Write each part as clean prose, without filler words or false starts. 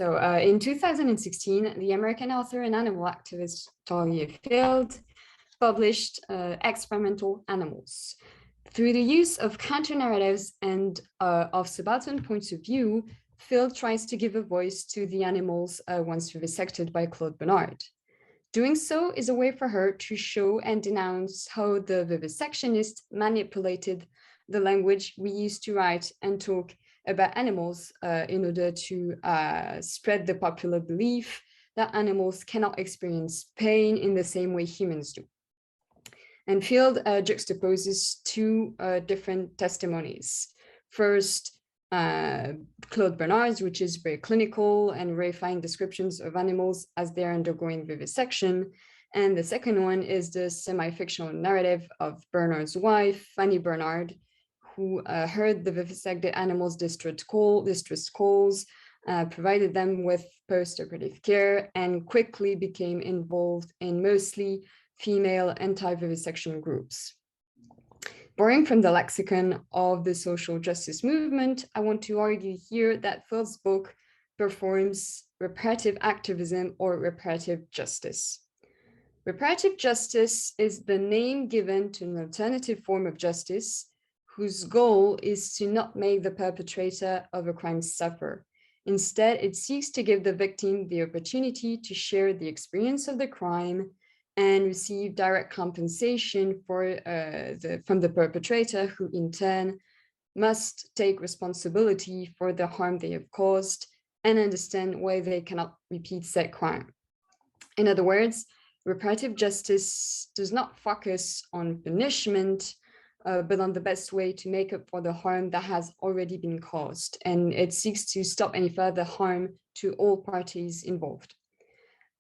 So in 2016, the American author and animal activist Field published Experimental Animals. Through the use of counter-narratives and of subaltern points of view, Field tries to give a voice to the animals once vivisected by Claude Bernard. Doing so is a way for her to show and denounce how the vivisectionist manipulated the language we used to write and talk about animals in order to spread the popular belief that animals cannot experience pain in the same way humans do. And Field juxtaposes two different testimonies. First, Claude Bernard's, which is very clinical and very fine descriptions of animals as they're undergoing vivisection. And the second one is the semi-fictional narrative of Bernard's wife, Fanny Bernard, who heard the vivisected animals' distress calls, provided them with post-operative care, and quickly became involved in mostly female anti-vivisection groups. Borrowing from the lexicon of the social justice movement, I want to argue here that Field's book performs reparative activism or reparative justice. Reparative justice is the name given to an alternative form of justice whose goal is to not make the perpetrator of a crime suffer. Instead, it seeks to give the victim the opportunity to share the experience of the crime and receive direct compensation from the perpetrator, who in turn must take responsibility for the harm they have caused and understand why they cannot repeat said crime. In other words, reparative justice does not focus on punishment, but on the best way to make up for the harm that has already been caused. And it seeks to stop any further harm to all parties involved.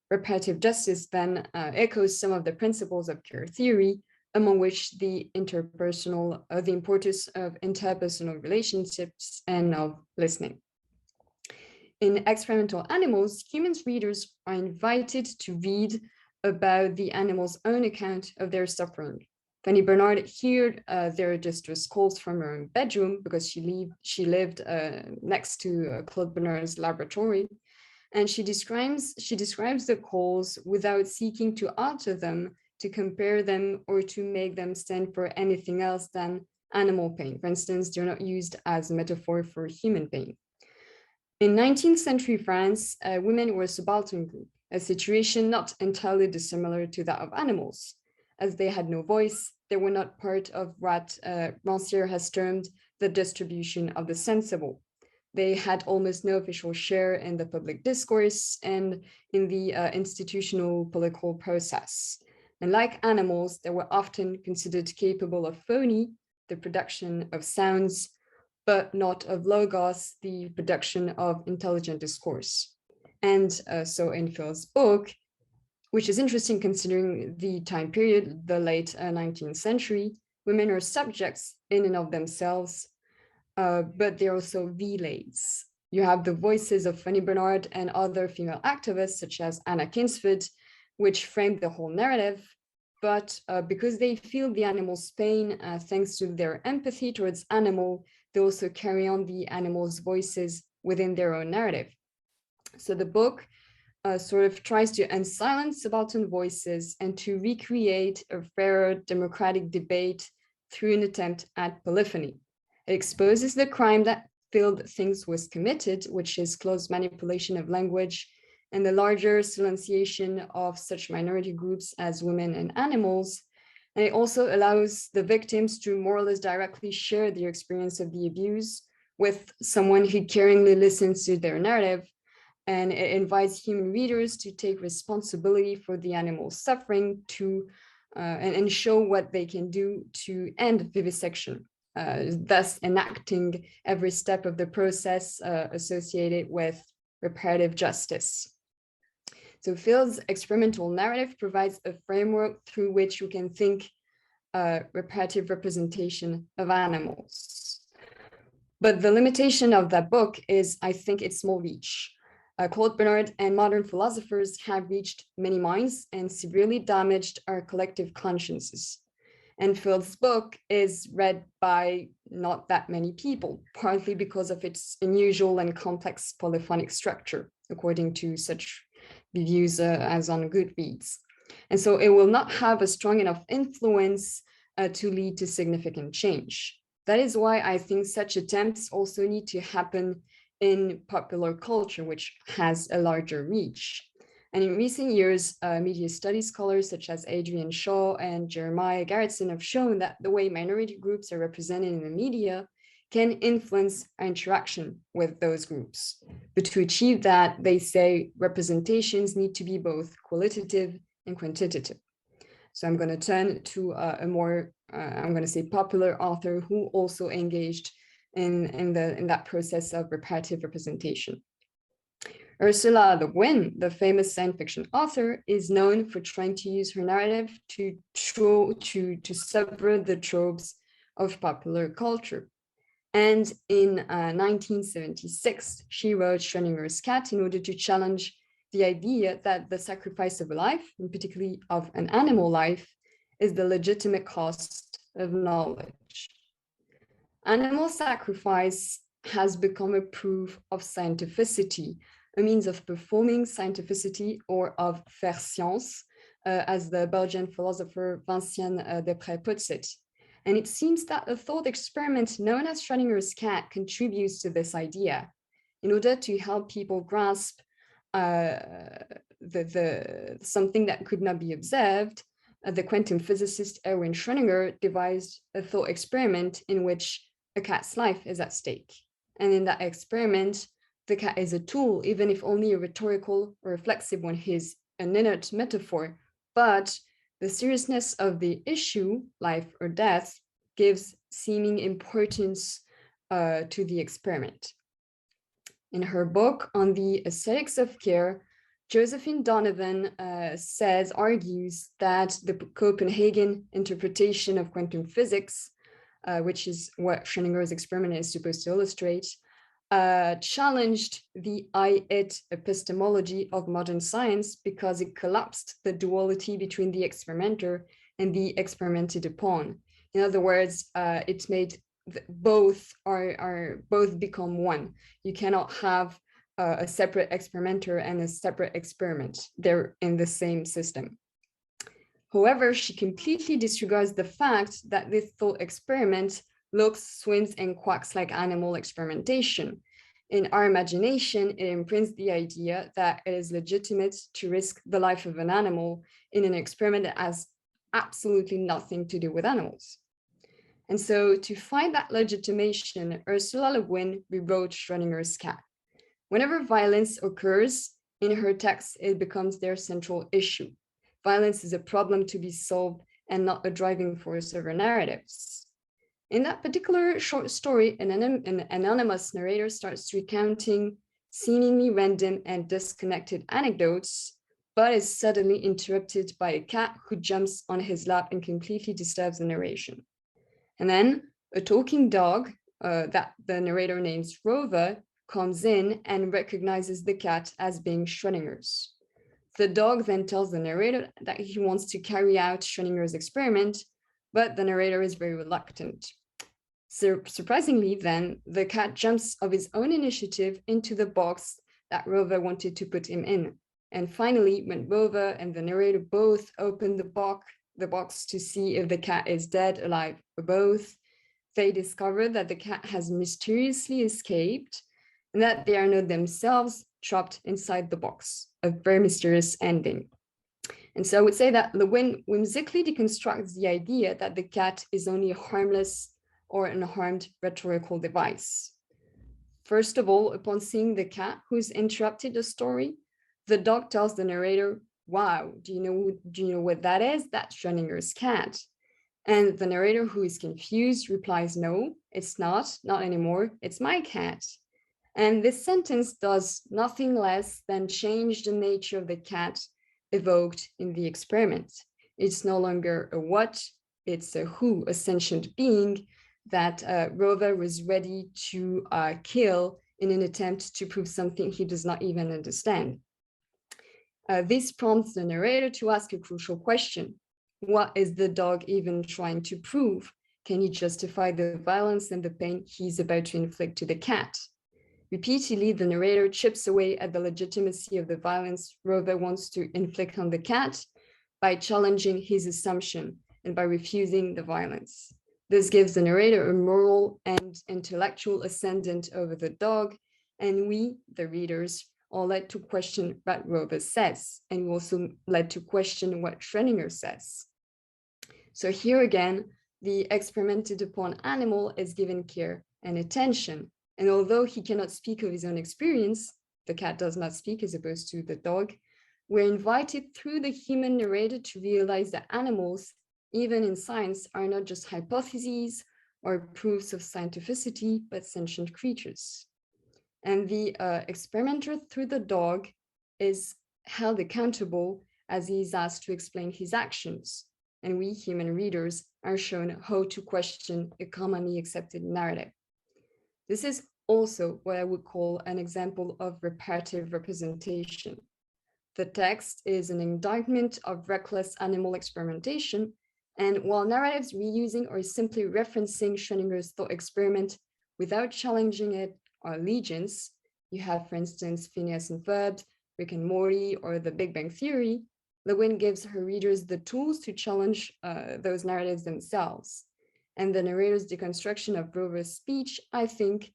Reparative justice then echoes some of the principles of queer theory, among which the importance of interpersonal relationships and of listening. In Experimental Animals, human readers are invited to read about the animal's own account of their suffering. Fanny Bernard heard their distress calls from her own bedroom because she lived next to Claude Bernard's laboratory. And she describes the calls without seeking to alter them, to compare them, or to make them stand for anything else than animal pain. For instance, they're not used as a metaphor for human pain. In 19th century France, women were a subaltern group, a situation not entirely dissimilar to that of animals. As they had no voice, they were not part of what Rancière has termed the distribution of the sensible. They had almost no official share in the public discourse and in the institutional political process. And like animals, they were often considered capable of phony, the production of sounds, but not of logos, the production of intelligent discourse. And so in Phil's book, which is interesting considering the time period, the late 19th century, women are subjects in and of themselves, but they're also relays. You have the voices of Fanny Bernard and other female activists, such as Anna Kinsford, which frame the whole narrative, but because they feel the animal's pain, thanks to their empathy towards animal, they also carry on the animal's voices within their own narrative. So the book sort of tries to unsilence subaltern voices and to recreate a fairer democratic debate through an attempt at polyphony. It exposes the crime that Field thinks was committed, which is close manipulation of language, and the larger silenciation of such minority groups as women and animals. And it also allows the victims to more or less directly share their experience of the abuse with someone who caringly listens to their narrative. And it invites human readers to take responsibility for the animal's suffering and show what they can do to end vivisection, thus enacting every step of the process associated with reparative justice. So Field's experimental narrative provides a framework through which you can think reparative representation of animals. But the limitation of that book is, I think, its small reach. Claude Bernard and modern philosophers have reached many minds and severely damaged our collective consciences. And Field's book is read by not that many people, partly because of its unusual and complex polyphonic structure, according to such reviews as on Goodreads. And so it will not have a strong enough influence to lead to significant change. That is why I think such attempts also need to happen in popular culture, which has a larger reach. And in recent years, media studies scholars such as Adrian Shaw and Jeremiah Garretson have shown that the way minority groups are represented in the media can influence our interaction with those groups. But to achieve that, they say representations need to be both qualitative and quantitative. So I'm going to turn to a more, I'm going to say, popular author who also engaged in that process of reparative representation. Ursula Le Guin, the famous science fiction author, is known for trying to use her narrative to subvert the tropes of popular culture. And in 1976, she wrote Schrodinger's Cat in order to challenge the idea that the sacrifice of a life, and particularly of an animal life, is the legitimate cost of knowledge. Animal sacrifice has become a proof of scientificity, a means of performing scientificity or of faire science, as the Belgian philosopher Vincent Després puts it. And it seems that a thought experiment known as Schrodinger's cat contributes to this idea in order to help people grasp something that could not be observed. The quantum physicist Erwin Schrödinger devised a thought experiment in which a cat's life is at stake. And in that experiment, the cat is a tool, even if only a rhetorical or reflexive one, is an inert metaphor, but the seriousness of the issue, life or death, gives seeming importance to the experiment. In her book on the aesthetics of care, Josephine Donovan argues that the Copenhagen interpretation of quantum physics, which is what Schrödinger's experiment is supposed to illustrate, challenged the I-it epistemology of modern science because it collapsed the duality between the experimenter and the experimented upon. In other words, it made both become one. You cannot have a separate experimenter and a separate experiment. They're in the same system. However, she completely disregards the fact that this thought experiment looks, swims, and quacks like animal experimentation. In our imagination, it imprints the idea that it is legitimate to risk the life of an animal in an experiment that has absolutely nothing to do with animals. And so to find that legitimation, Ursula Le Guin rewrote Schrödinger's cat. Whenever violence occurs in her text, it becomes their central issue. Violence is a problem to be solved and not a driving force of her narratives. In that particular short story, an anonymous narrator starts recounting seemingly random and disconnected anecdotes, but is suddenly interrupted by a cat who jumps on his lap and completely disturbs the narration. And then a talking dog that the narrator names Rover comes in and recognizes the cat as being Schrödinger's. The dog then tells the narrator that he wants to carry out Schrödinger's experiment, but the narrator is very reluctant. Surprisingly, then, the cat jumps of his own initiative into the box that Rover wanted to put him in. And finally, when Rover and the narrator both open the box to see if the cat is dead, alive, or both, they discover that the cat has mysteriously escaped and that they are not themselves trapped inside the box, a very mysterious ending. And so I would say that Le Guin whimsically deconstructs the idea that the cat is only a harmless or unharmed rhetorical device. First of all, upon seeing the cat who's interrupted the story, the dog tells the narrator, "Wow, do you know what that is? That's Schrödinger's cat." And the narrator, who is confused, replies, "No, it's not anymore. It's my cat." And this sentence does nothing less than change the nature of the cat evoked in the experiment. It's no longer a what, it's a who, a sentient being that Rover was ready to kill in an attempt to prove something he does not even understand. This prompts the narrator to ask a crucial question. What is the dog even trying to prove? Can he justify the violence and the pain he's about to inflict to the cat? Repeatedly, the narrator chips away at the legitimacy of the violence Rover wants to inflict on the cat by challenging his assumption and by refusing the violence. This gives the narrator a moral and intellectual ascendant over the dog, and we, the readers, are led to question what Rover says, and we're also led to question what Schrödinger says. So here again, the experimented upon animal is given care and attention. And although he cannot speak of his own experience, the cat does not speak as opposed to the dog, we're invited through the human narrator to realize that animals, even in science, are not just hypotheses or proofs of scientificity, but sentient creatures. And the experimenter through the dog is held accountable as he is asked to explain his actions. And we human readers are shown how to question a commonly accepted narrative. This is also what I would call an example of reparative representation. The text is an indictment of reckless animal experimentation, and while narratives reusing or simply referencing Schrödinger's thought experiment without challenging it are legions, you have, for instance, Phineas and Ferb, Rick and Morty, or The Big Bang Theory, Le Guin gives her readers the tools to challenge those narratives themselves. And the narrator's deconstruction of Rover's speech, I think,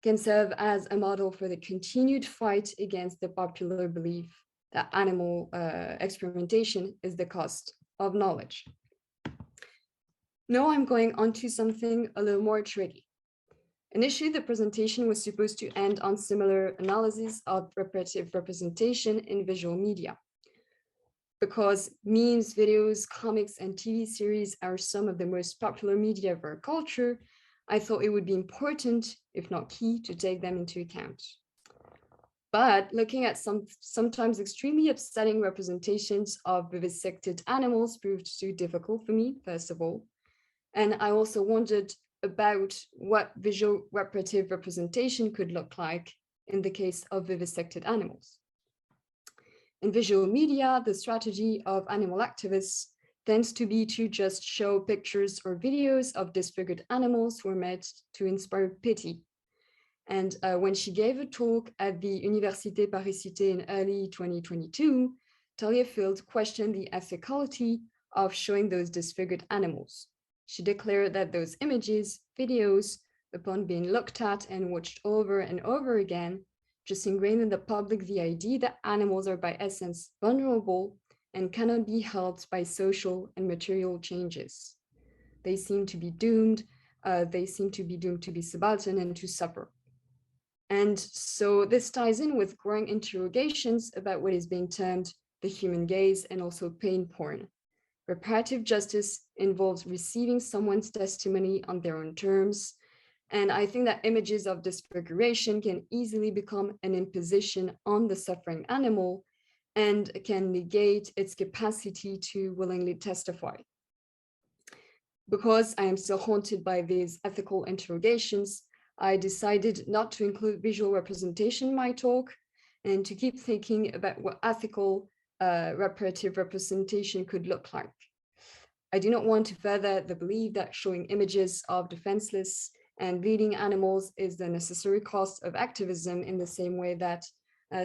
can serve as a model for the continued fight against the popular belief that animal experimentation is the cost of knowledge. Now I'm going on to something a little more tricky. Initially, the presentation was supposed to end on similar analysis of reparative representation in visual media. Because memes, videos, comics, and TV series are some of the most popular media of our culture, I thought it would be important, if not key, to take them into account. But looking at sometimes extremely upsetting representations of vivisected animals proved too difficult for me, first of all. And I also wondered about what visual reparative representation could look like in the case of vivisected animals. In visual media, the strategy of animal activists tends to be to just show pictures or videos of disfigured animals who are meant to inspire pity. And when she gave a talk at the Université Cité in early 2022, Talia Field questioned the ethicality of showing those disfigured animals. She declared that those images, videos, upon being looked at and watched over and over again, just ingrained in the public the idea that animals are by essence vulnerable and cannot be helped by social and material changes. They seem to be doomed. To be subaltern and to suffer. And so this ties in with growing interrogations about what is being termed the human gaze and also pain porn. Reparative justice involves receiving someone's testimony on their own terms. And I think that images of disfiguration can easily become an imposition on the suffering animal and can negate its capacity to willingly testify. Because I am still haunted by these ethical interrogations, I decided not to include visual representation in my talk and to keep thinking about what ethical reparative representation could look like. I do not want to further the belief that showing images of defenseless and bleeding animals is the necessary cost of activism in the same way that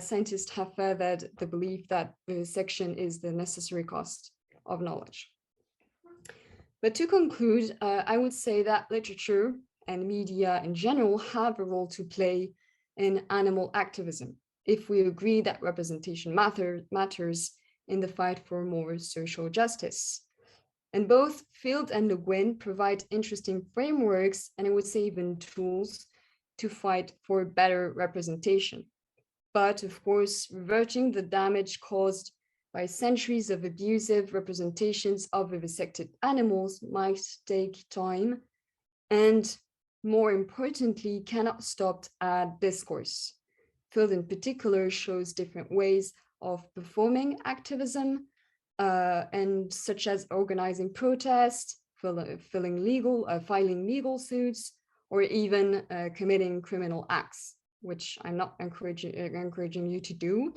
scientists have furthered the belief that vivisection is the necessary cost of knowledge. But to conclude, I would say that literature and media in general have a role to play in animal activism, if we agree that representation matters in the fight for more social justice. And both Field and Le Guin provide interesting frameworks, and I would say even tools, to fight for better representation. But of course, reverting the damage caused by centuries of abusive representations of vivisected animals might take time, and more importantly, cannot stop at discourse. Field in particular shows different ways of performing activism, and such as organizing protests, filing legal suits, or even committing criminal acts, which I'm not encouraging you to do.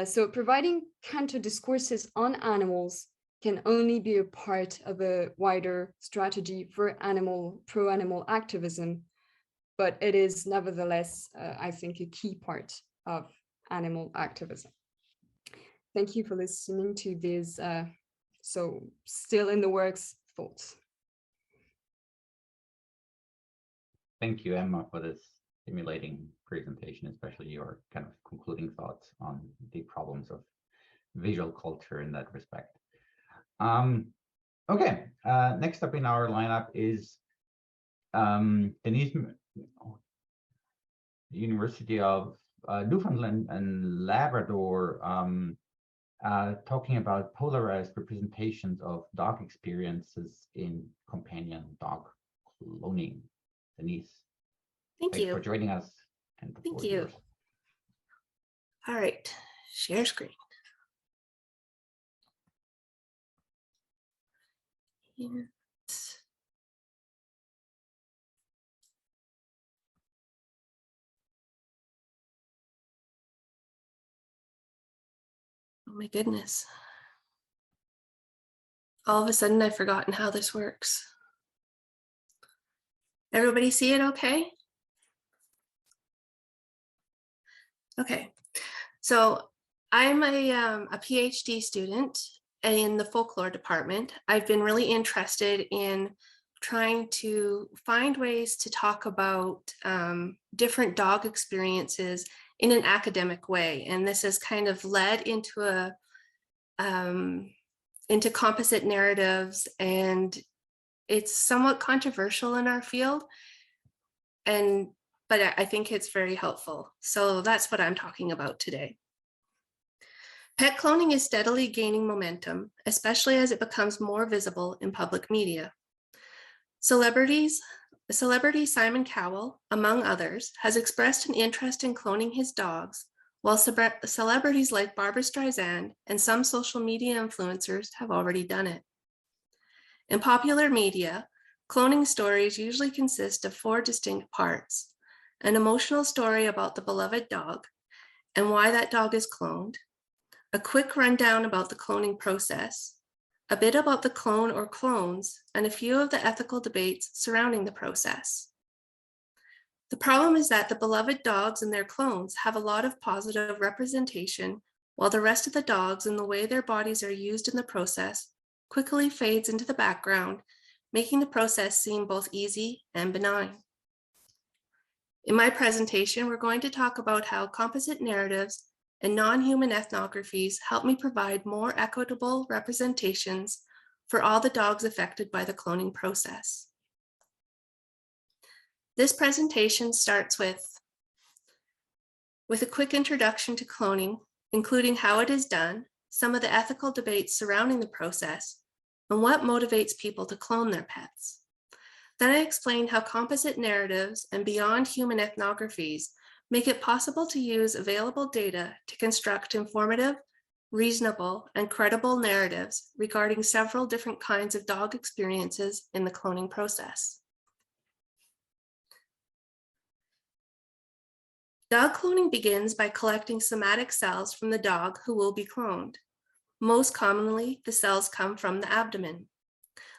So providing counter discourses on animals can only be a part of a wider strategy for pro-animal activism. but it is nevertheless, I think, a key part of animal activism. Thank you for listening to these so still in the works thoughts. Thank you, Emma, for this stimulating presentation, especially your kind of concluding thoughts on the problems of visual culture in that respect. Okay, next up in our lineup is Denise, University of Newfoundland and Labrador, talking about polarized representations of dog experiences in companion dog cloning. Denise, thanks you for joining us. And thank you. Yours. All right, share screen. And oh my goodness. All of a sudden I've forgotten how this works. Everybody see it okay? Okay, so I'm a PhD student in the folklore department. I've been really interested in trying to find ways to talk about different dog experiences in an academic way. And this has kind of led into into composite narratives, and it's somewhat controversial in our field, but I think it's very helpful. So that's what I'm talking about today. Pet cloning is steadily gaining momentum, especially as it becomes more visible in public media. Celebrity Simon Cowell, among others, has expressed an interest in cloning his dogs, while celebrities like Barbra Streisand and some social media influencers have already done it. In popular media, cloning stories usually consist of 4 distinct parts: an emotional story about the beloved dog and why that dog is cloned, a quick rundown about the cloning process, a bit about the clone or clones, and a few of the ethical debates surrounding the process. The problem is that the beloved dogs and their clones have a lot of positive representation, while the rest of the dogs and the way their bodies are used in the process quickly fades into the background, making the process seem both easy and benign. In my presentation, we're going to talk about how composite narratives and non-human ethnographies help me provide more equitable representations for all the dogs affected by the cloning process. This presentation starts with a quick introduction to cloning, including how it is done, some of the ethical debates surrounding the process, and what motivates people to clone their pets. Then I explain how composite narratives and beyond human ethnographies make it possible to use available data to construct informative, reasonable, and credible narratives regarding several different kinds of dog experiences in the cloning process. Dog cloning begins by collecting somatic cells from the dog who will be cloned. Most commonly, the cells come from the abdomen.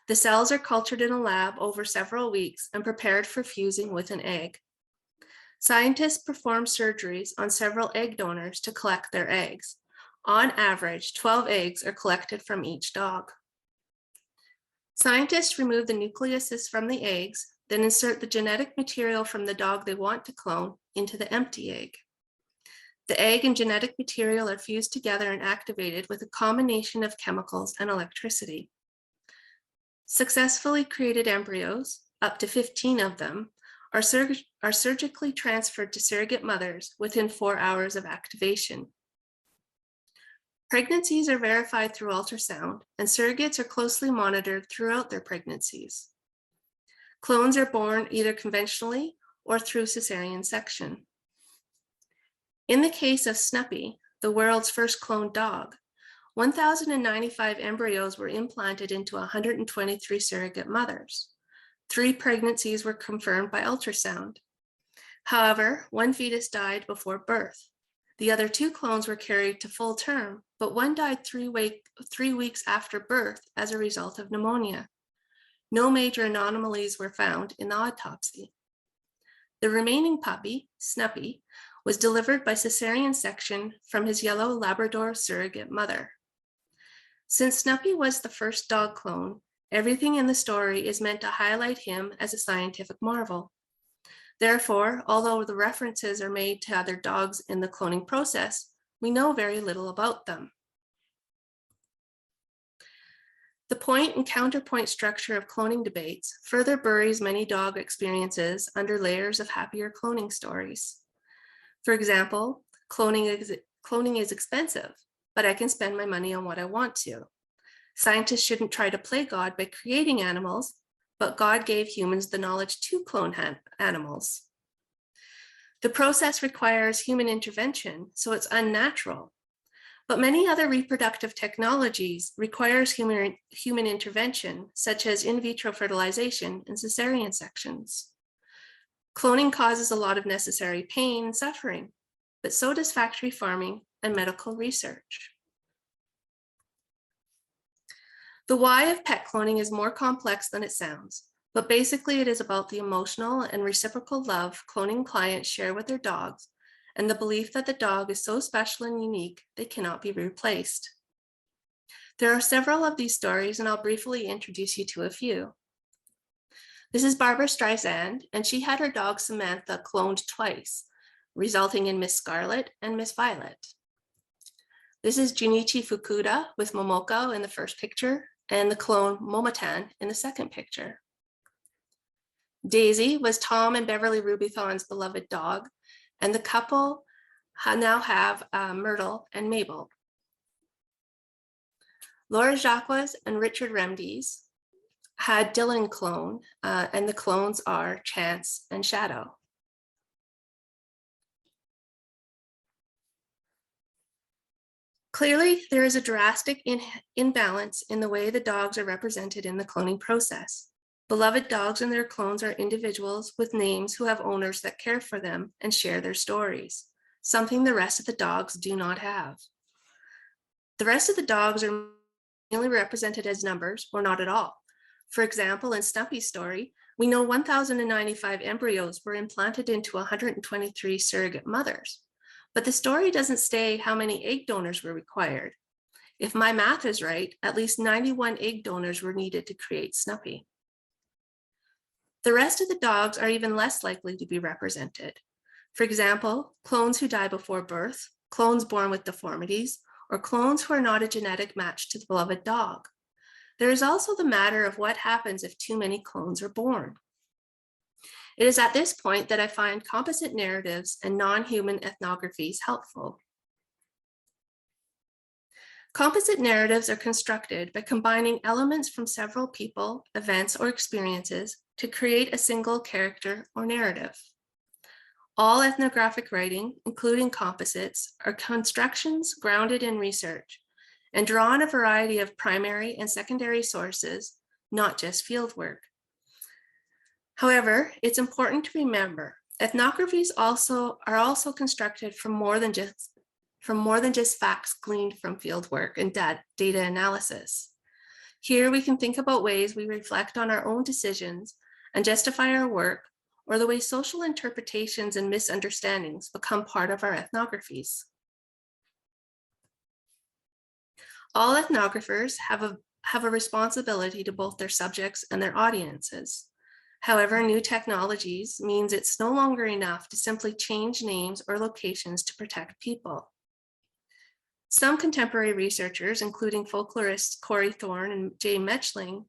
The cells are cultured in a lab over several weeks and prepared for fusing with an egg. Scientists perform surgeries on several egg donors to collect their eggs. On average, 12 eggs are collected from each dog. Scientists remove the nucleuses from the eggs, then insert the genetic material from the dog they want to clone into the empty egg. The egg and genetic material are fused together and activated with a combination of chemicals and electricity. Successfully created embryos, up to 15 of them, are surgically transferred to surrogate mothers within 4 hours of activation. Pregnancies are verified through ultrasound, and surrogates are closely monitored throughout their pregnancies. Clones are born either conventionally or through cesarean section. In the case of Snuppy, the world's first cloned dog, 1,095 embryos were implanted into 123 surrogate mothers. 3 pregnancies were confirmed by ultrasound. However, 1 fetus died before birth. The other 2 clones were carried to full term, but 1 died 3 weeks after birth as a result of pneumonia. No major anomalies were found in the autopsy. The remaining puppy, Snuppy, was delivered by cesarean section from his yellow Labrador surrogate mother. Since Snuppy was the first dog clone, everything in the story is meant to highlight him as a scientific marvel. Therefore, although the references are made to other dogs in the cloning process, we know very little about them. The point and counterpoint structure of cloning debates further buries many dog experiences under layers of happier cloning stories. For example, cloning is expensive, but I can spend my money on what I want to. Scientists shouldn't try to play God by creating animals, but God gave humans the knowledge to clone animals. The process requires human intervention, so it's unnatural. But many other reproductive technologies requires human intervention, such as in vitro fertilization and cesarean sections. Cloning causes a lot of necessary pain and suffering, but so does factory farming and medical research. The why of pet cloning is more complex than it sounds, but basically it is about the emotional and reciprocal love cloning clients share with their dogs and the belief that the dog is so special and unique they cannot be replaced. There are several of these stories, and I'll briefly introduce you to a few. This is Barbara Streisand, and she had her dog Samantha cloned twice, resulting in Miss Scarlet and Miss Violet. This is Junichi Fukuda with Momoko in the first picture, and the clone Momotan in the second picture. Daisy was Tom and Beverly Rubython's beloved dog, and the couple now have Myrtle and Mabel. Laura Jacques and Richard Remdies had Dylan clone, and the clones are Chance and Shadow. Clearly, there is a drastic imbalance in the way the dogs are represented in the cloning process. Beloved dogs and their clones are individuals with names who have owners that care for them and share their stories, something the rest of the dogs do not have. The rest of the dogs are mainly represented as numbers or not at all. For example, in Snuppy's story, we know 1,095 embryos were implanted into 123 surrogate mothers, but the story doesn't say how many egg donors were required. If my math is right, at least 91 egg donors were needed to create Snuppy. The rest of the dogs are even less likely to be represented. For example, clones who die before birth, clones born with deformities, or clones who are not a genetic match to the beloved dog. There is also the matter of what happens if too many clones are born. It is at this point that I find composite narratives and non-human ethnographies helpful. Composite narratives are constructed by combining elements from several people, events, or experiences to create a single character or narrative. All ethnographic writing, including composites, are constructions grounded in research and draw on a variety of primary and secondary sources, not just fieldwork. However, it's important to remember ethnographies are also constructed from more than just facts gleaned from fieldwork and data analysis. Here we can think about ways we reflect on our own decisions and justify our work, or the way social interpretations and misunderstandings become part of our ethnographies. All ethnographers have a responsibility to both their subjects and their audiences. However, new technologies means it's no longer enough to simply change names or locations to protect people. Some contemporary researchers, including folklorists Corey Thorne and Jay Metchling,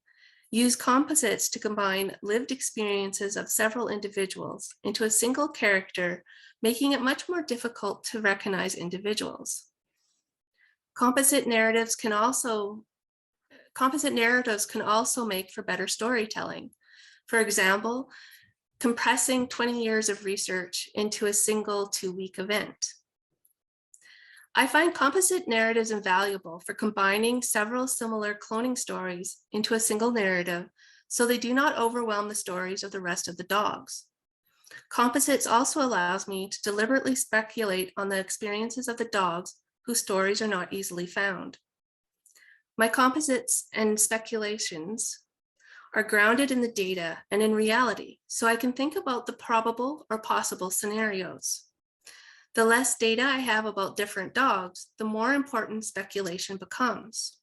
use composites to combine lived experiences of several individuals into a single character, making it much more difficult to recognize individuals. Composite narratives can also make for better storytelling. For example, compressing 20 years of research into a single 2-week event. I find composite narratives invaluable for combining several similar cloning stories into a single narrative so they do not overwhelm the stories of the rest of the dogs. Composites also allows me to deliberately speculate on the experiences of the dogs whose stories are not easily found. My composites and speculations are grounded in the data and in reality, so I can think about the probable or possible scenarios. The less data I have about different dogs, the more important speculation becomes.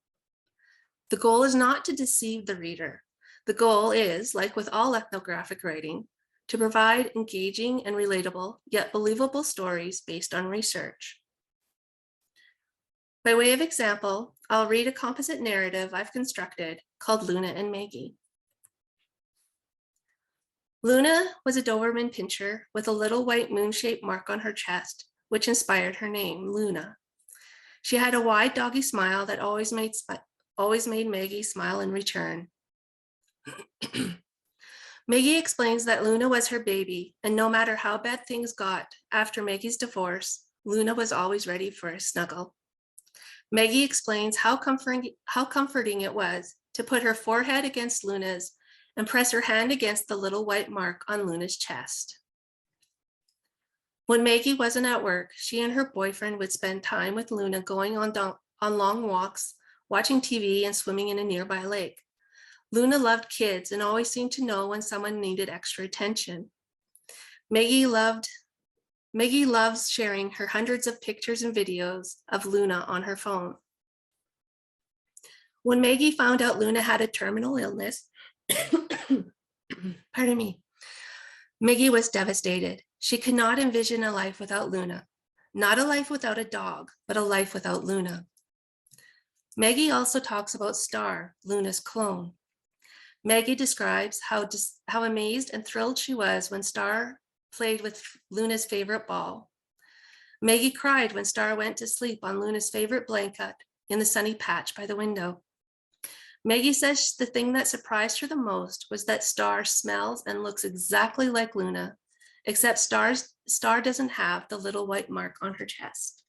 The goal is not to deceive the reader. The goal is, like with all ethnographic writing, to provide engaging and relatable, yet believable stories based on research. By way of example, I'll read a composite narrative I've constructed called Luna and Maggie. Luna was a Doberman pinscher with a little white moon-shaped mark on her chest, which inspired her name, Luna. She had a wide doggy smile that always made Maggie smile in return. Maggie explains that Luna was her baby, and no matter how bad things got after Maggie's divorce, Luna was always ready for a snuggle. Maggie explains how comforting it was to put her forehead against Luna's and press her hand against the little white mark on Luna's chest. When Maggie wasn't at work, she and her boyfriend would spend time with Luna going on long walks, watching TV, and swimming in a nearby lake. Luna loved kids and always seemed to know when someone needed extra attention. Maggie loves sharing her hundreds of pictures and videos of Luna on her phone. When Maggie found out Luna had a terminal illness, pardon me, Maggie was devastated. She could not envision a life without Luna. Not a life without a dog, but a life without Luna. Maggie also talks about Star, Luna's clone. Maggie describes how amazed and thrilled she was when Star played with Luna's favorite ball. Maggie cried when Star went to sleep on Luna's favorite blanket in the sunny patch by the window. Maggie says the thing that surprised her the most was that Star smells and looks exactly like Luna, except Star doesn't have the little white mark on her chest.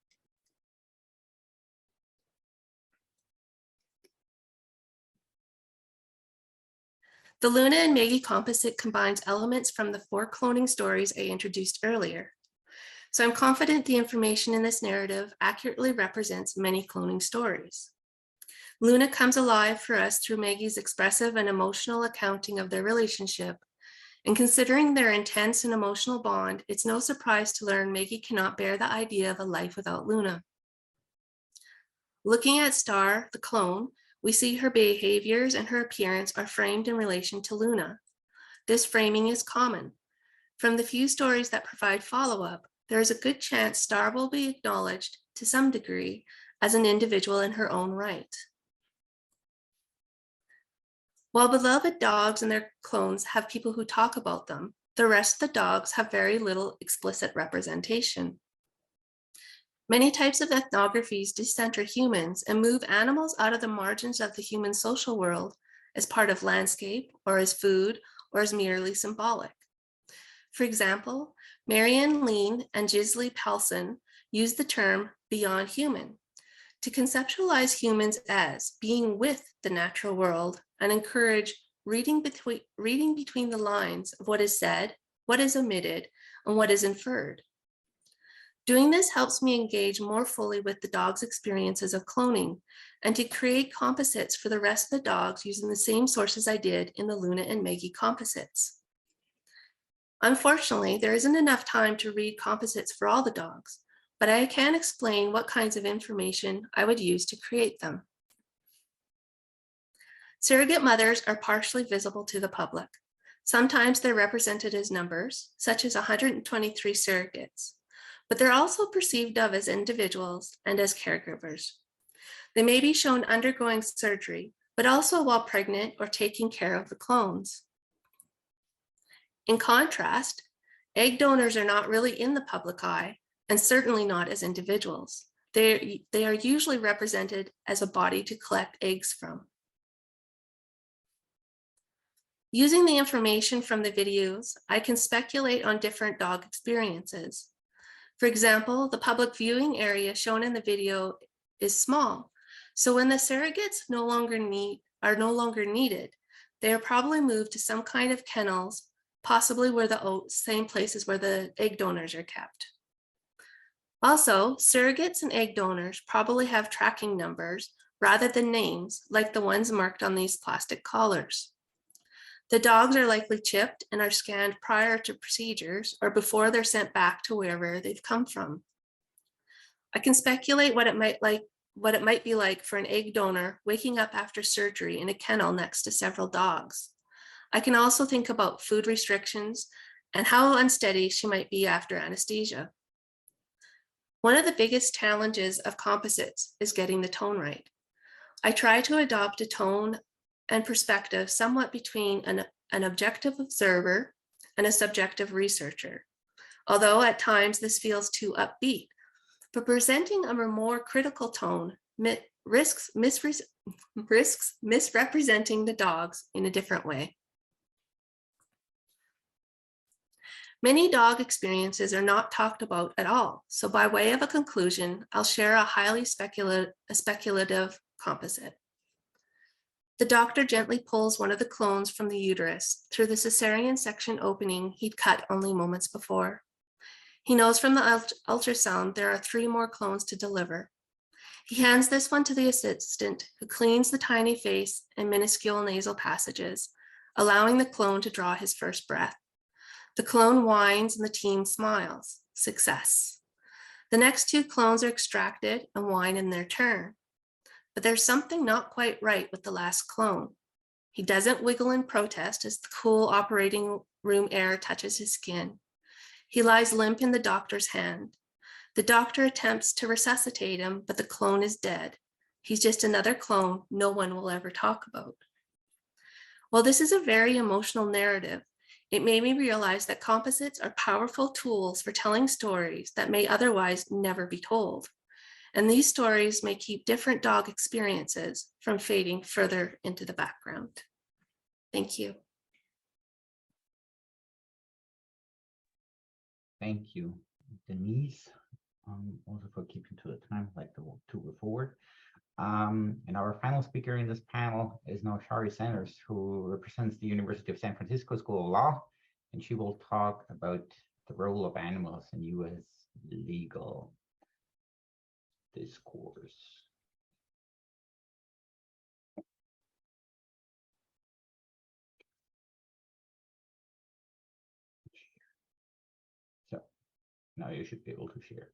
The Luna and Maggie composite combines elements from the 4 cloning stories I introduced earlier. So I'm confident the information in this narrative accurately represents many cloning stories. Luna comes alive for us through Maggie's expressive and emotional accounting of their relationship. And considering their intense and emotional bond, it's no surprise to learn Maggie cannot bear the idea of a life without Luna. Looking at Star, the clone, we see her behaviors and her appearance are framed in relation to Luna. This framing is common. From the few stories that provide follow-up, there is a good chance Star will be acknowledged to some degree as an individual in her own right. While beloved dogs and their clones have people who talk about them, the rest of the dogs have very little explicit representation. Many types of ethnographies decenter humans and move animals out of the margins of the human social world as part of landscape or as food or as merely symbolic. For example, Marianne Lean and Gisli Pelson use the term beyond human to conceptualize humans as being with the natural world and encourage reading between the lines of what is said, what is omitted, and what is inferred. Doing this helps me engage more fully with the dog's experiences of cloning and to create composites for the rest of the dogs using the same sources I did in the Luna and Maggie composites. Unfortunately, there isn't enough time to read composites for all the dogs, but I can explain what kinds of information I would use to create them. Surrogate mothers are partially visible to the public. Sometimes they're represented as numbers, such as 123 surrogates, but they're also perceived of as individuals and as caregivers. They may be shown undergoing surgery, but also while pregnant or taking care of the clones. In contrast, egg donors are not really in the public eye, and certainly not as individuals. They are usually represented as a body to collect eggs from. Using the information from the videos, I can speculate on different dog experiences. For example, the public viewing area shown in the video is small. So when the surrogates are no longer needed, they are probably moved to some kind of kennels, possibly where the same places where the egg donors are kept. Also, surrogates and egg donors probably have tracking numbers rather than names like the ones marked on these plastic collars. The dogs are likely chipped and are scanned prior to procedures or before they're sent back to wherever they've come from. I can speculate what it might be like for an egg donor waking up after surgery in a kennel next to several dogs. I can also think about food restrictions and how unsteady she might be after anesthesia. One of the biggest challenges of composites is getting the tone right. I try to adopt a tone and perspective somewhat between an objective observer and a subjective researcher, although at times this feels too upbeat. But presenting a more critical tone risks misrepresenting the dogs in a different way. Many dog experiences are not talked about at all, so by way of a conclusion, I'll share a highly speculative composite. The doctor gently pulls one of the clones from the uterus through the cesarean section opening he'd cut only moments before. He knows from the ultrasound there are 3 more clones to deliver. He hands this one to the assistant, who cleans the tiny face and minuscule nasal passages, allowing the clone to draw his first breath. The clone whines and the team smiles. Success. The next 2 clones are extracted and whine in their turn. But there's something not quite right with the last clone. He doesn't wiggle in protest as the cool operating room air touches his skin. He lies limp in the doctor's hand. The doctor attempts to resuscitate him, but the clone is dead. He's just another clone no one will ever talk about. While this is a very emotional narrative, it made me realize that composites are powerful tools for telling stories that may otherwise never be told. And these stories may keep different dog experiences from fading further into the background. Thank you. Thank you, Denise, also for keeping to the time, like to move forward. And our final speaker in this panel is now Shari, who represents the University of San Francisco School of Law, and she will talk about the role of animals in U.S. legal discourse. So now you should be able to share.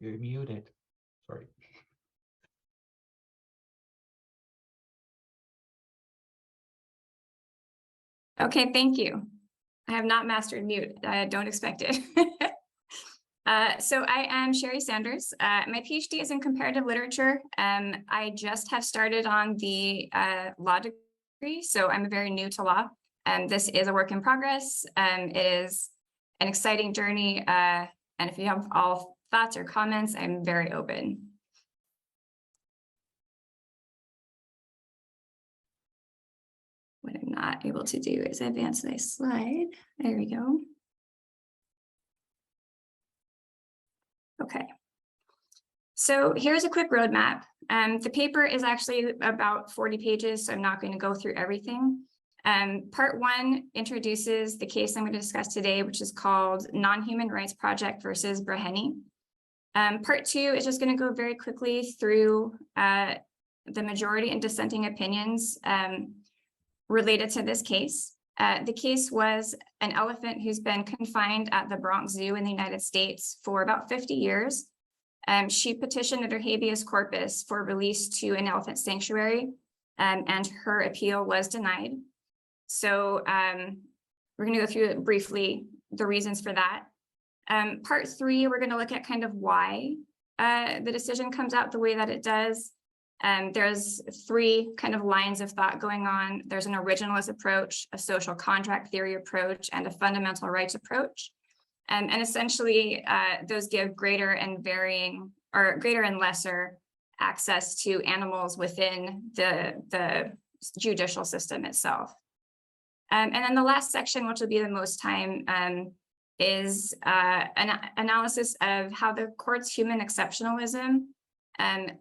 You're muted. Sorry. Okay, thank you. I have not mastered mute. I don't expect it. So I am Shari Sanders. My PhD is in comparative literature. I just have started on the law degree, so I'm very new to law. This is a work in progress. It is an exciting journey. And if you have all thoughts or comments, I'm very open. What I'm not able to do is advance my slide. There we go. Okay. So here's a quick roadmap. The paper is actually about 40 pages, so I'm not going to go through everything. Part 1 introduces the case I'm going to discuss today, which is called Non-Human Rights Project versus Breheny. Part 2 is just going to go very quickly through the majority and dissenting opinions related to this case. The case was an elephant who's been confined at the Bronx Zoo in the United States for about 50 years. She petitioned under habeas corpus for release to an elephant sanctuary, and her appeal was denied. So we're going to go through briefly the reasons for that. Part 3, we're going to look at kind of why the decision comes out the way that it does. There's 3 kind of lines of thought going on. There's an originalist approach, a social contract theory approach, and a fundamental rights approach. And essentially, those give greater and varying, or greater and lesser access to animals within the judicial system itself. And then the last section, which will be the most time, is an analysis of how the court's human exceptionalism,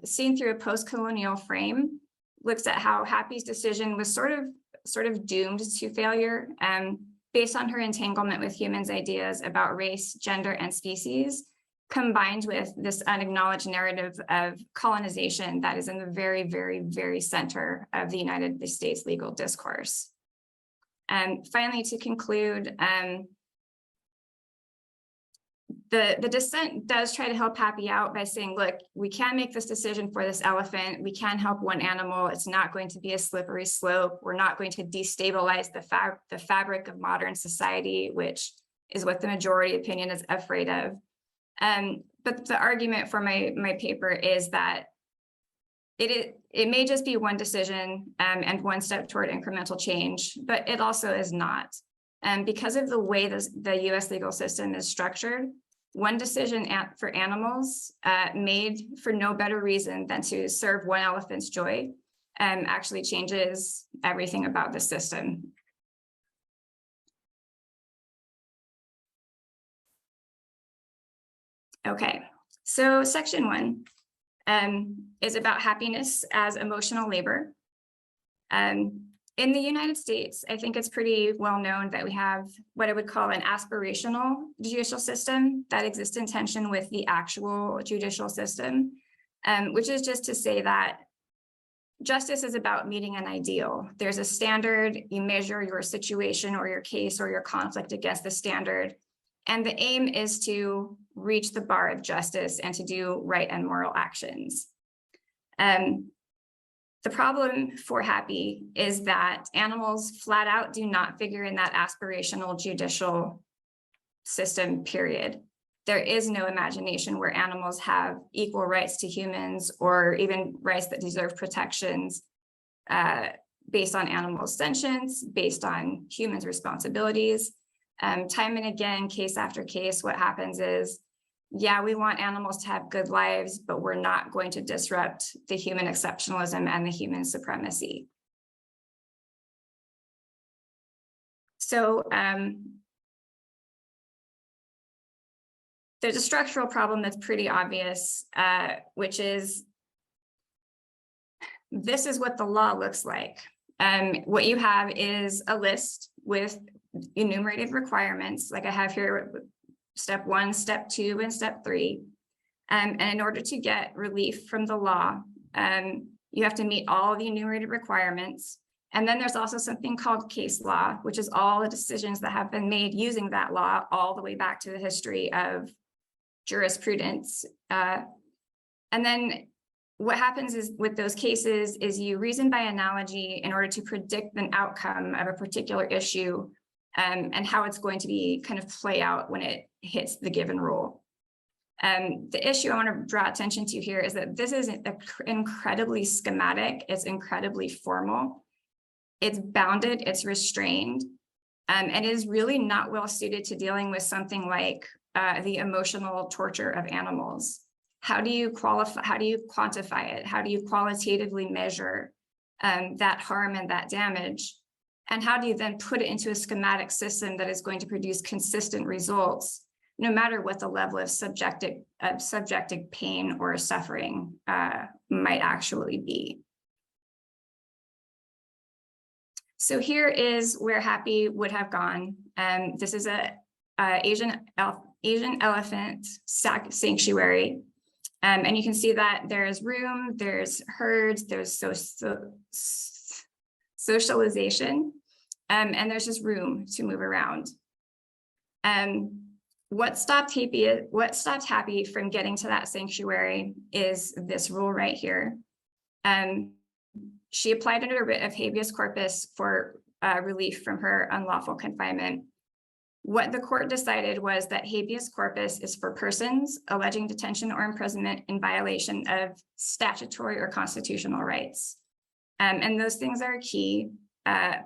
seen through a post-colonial frame, looks at how Happy's decision was sort of doomed to failure based on her entanglement with humans' ideas about race, gender, and species, combined with this unacknowledged narrative of colonization that is in the very, very, very center of the United States legal discourse. And finally, to conclude, the dissent does try to help Happy out by saying, look, we can make this decision for this elephant. We can help one animal. It's not going to be a slippery slope. We're not going to destabilize the fabric of modern society, which is what the majority opinion is afraid of. But the argument for my paper is that it may just be one decision and one step toward incremental change, but it also is not. And because of the way the US legal system is structured, one decision for animals made for no better reason than to serve one elephant's joy actually changes everything about the system. Okay, so section 1 is about happiness as emotional labor. In the United States, I think it's pretty well known that we have what I would call an aspirational judicial system that exists in tension with the actual judicial system, which is just to say that justice is about meeting an ideal. There's a standard, you measure your situation or your case or your conflict against the standard, and the aim is to reach the bar of justice and to do right and moral actions. The problem for Happy is that animals flat out do not figure in that aspirational judicial system, period. There is no imagination where animals have equal rights to humans or even rights that deserve protections based on animal sentience, based on humans' responsibilities. Time and again, case after case, what happens is, yeah, we want animals to have good lives, but we're not going to disrupt the human exceptionalism and the human supremacy. So there's a structural problem that's pretty obvious, which is this is what the law looks like. What you have is a list with enumerated requirements, like I have here, step 1, step 2, and step 3. And in order to get relief from the law, you have to meet all the enumerated requirements. And then there's also something called case law, which is all the decisions that have been made using that law all the way back to the history of jurisprudence. And then what happens is with those cases is you reason by analogy in order to predict an outcome of a particular issue and how it's going to be kind of play out when it hits the given rule. The issue I want to draw attention to here is that this is incredibly schematic, it's incredibly formal, it's bounded, it's restrained, and it is really not well suited to dealing with something like the emotional torture of animals. How do you qualify, how do you quantify it? How do you qualitatively measure that harm and that damage? And how do you then put it into a schematic system that is going to produce consistent results, no matter what the level of subjective pain or suffering might actually be? So here is where Happy would have gone. This is a Asian elephant sanctuary. And you can see that there's room, there's herds, there's socialization, and there's just room to move around. What stopped Happy from getting to that sanctuary is this rule right here. She applied under a writ of habeas corpus for relief from her unlawful confinement. What the court decided was that habeas corpus is for persons alleging detention or imprisonment in violation of statutory or constitutional rights. And those things are key.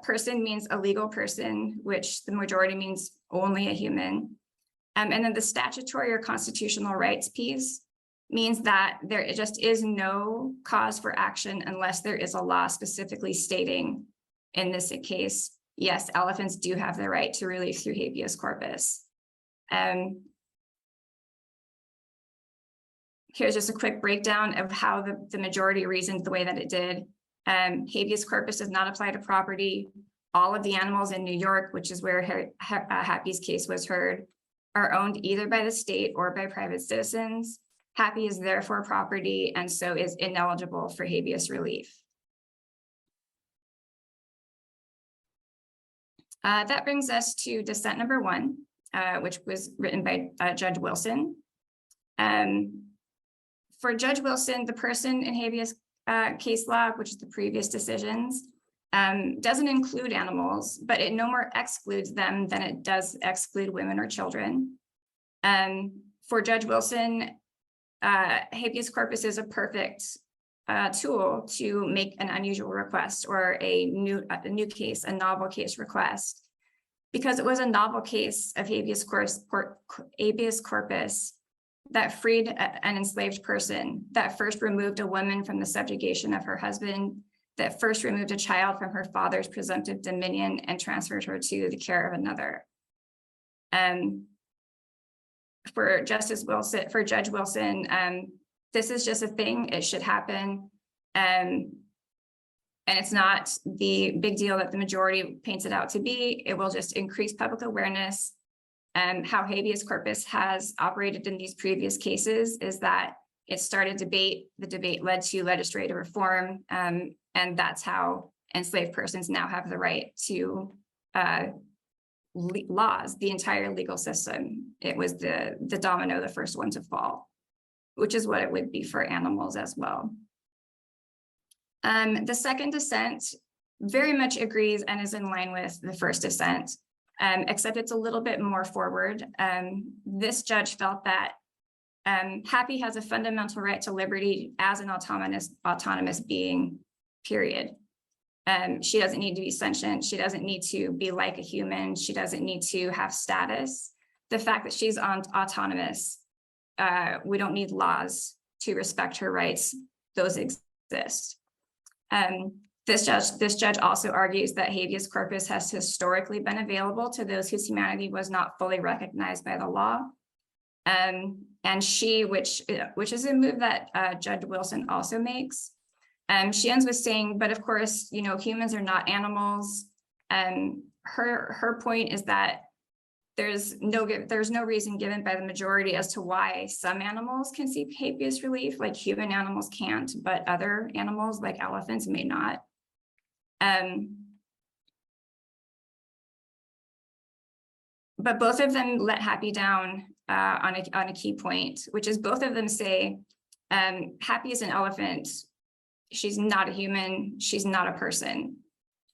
Person means a legal person, which the majority means only a human. And then the statutory or constitutional rights piece means that there just is no cause for action unless there is a law specifically stating, in this case, yes, elephants do have the right to relief through habeas corpus. Here's just a quick breakdown of how the majority reasoned the way that it did. Habeas corpus does not apply to property. All of the animals in New York, which is where Happy's case was heard, are owned either by the state or by private citizens. Happy is therefore property and so is ineligible for habeas relief. That brings us to dissent number 1, which was written by Judge Wilson. For Judge Wilson, the person in habeas case law, which is the previous decisions, doesn't include animals, but it no more excludes them than it does exclude women or children. For Judge Wilson, habeas corpus is a perfect tool to make an unusual request or a new case, a novel case request, because it was a novel case of habeas corpus that freed an enslaved person, that first removed a woman from the subjugation of her husband, that first removed a child from her father's presumptive dominion and transferred her to the care of another. For Judge Wilson, this is just a thing, it should happen. And it's not the big deal that the majority paints it out to be. It will just increase public awareness. How habeas corpus has operated in these previous cases is that it started debate, the debate led to legislative reform, and that's how enslaved persons now have the right to laws, the entire legal system. It was the domino, the first one to fall, which is what it would be for animals as well. The second dissent very much agrees and is in line with the first dissent, except it's a little bit more forward. This judge felt that Happy has a fundamental right to liberty as an autonomous being, period. She doesn't need to be sentient. She doesn't need to be like a human. She doesn't need to have status. The fact that she's autonomous, we don't need laws to respect her rights. Those exist. This judge also argues that habeas corpus has historically been available to those whose humanity was not fully recognized by the law. And she, which is a move that Judge Wilson also makes, she ends with saying, but of course, humans are not animals. Her point is that there's no reason given by the majority as to why some animals can seek habeas relief, like human animals can't, but other animals like elephants may not. But both of them let Happy down on a key point, which is both of them say, Happy is an elephant. She's not a human. She's not a person.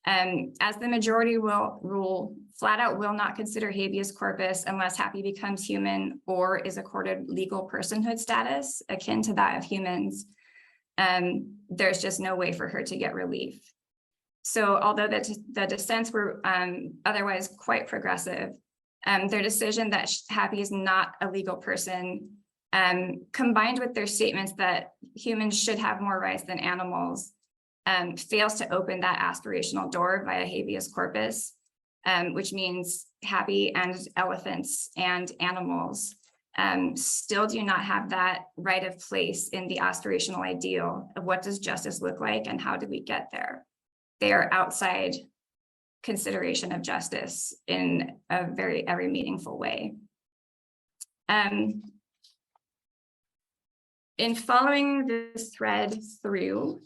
As the majority will rule, flat out will not consider habeas corpus unless Happy becomes human or is accorded legal personhood status akin to that of humans. There's just no way for her to get relief. So although the dissents were otherwise quite progressive, their decision that Happy is not a legal person, combined with their statements that humans should have more rights than animals, fails to open that aspirational door via habeas corpus, which means Happy and elephants and animals still do not have that right of place in the aspirational ideal of what does justice look like and how do we get there. They are outside consideration of very meaningful way. In following this thread through,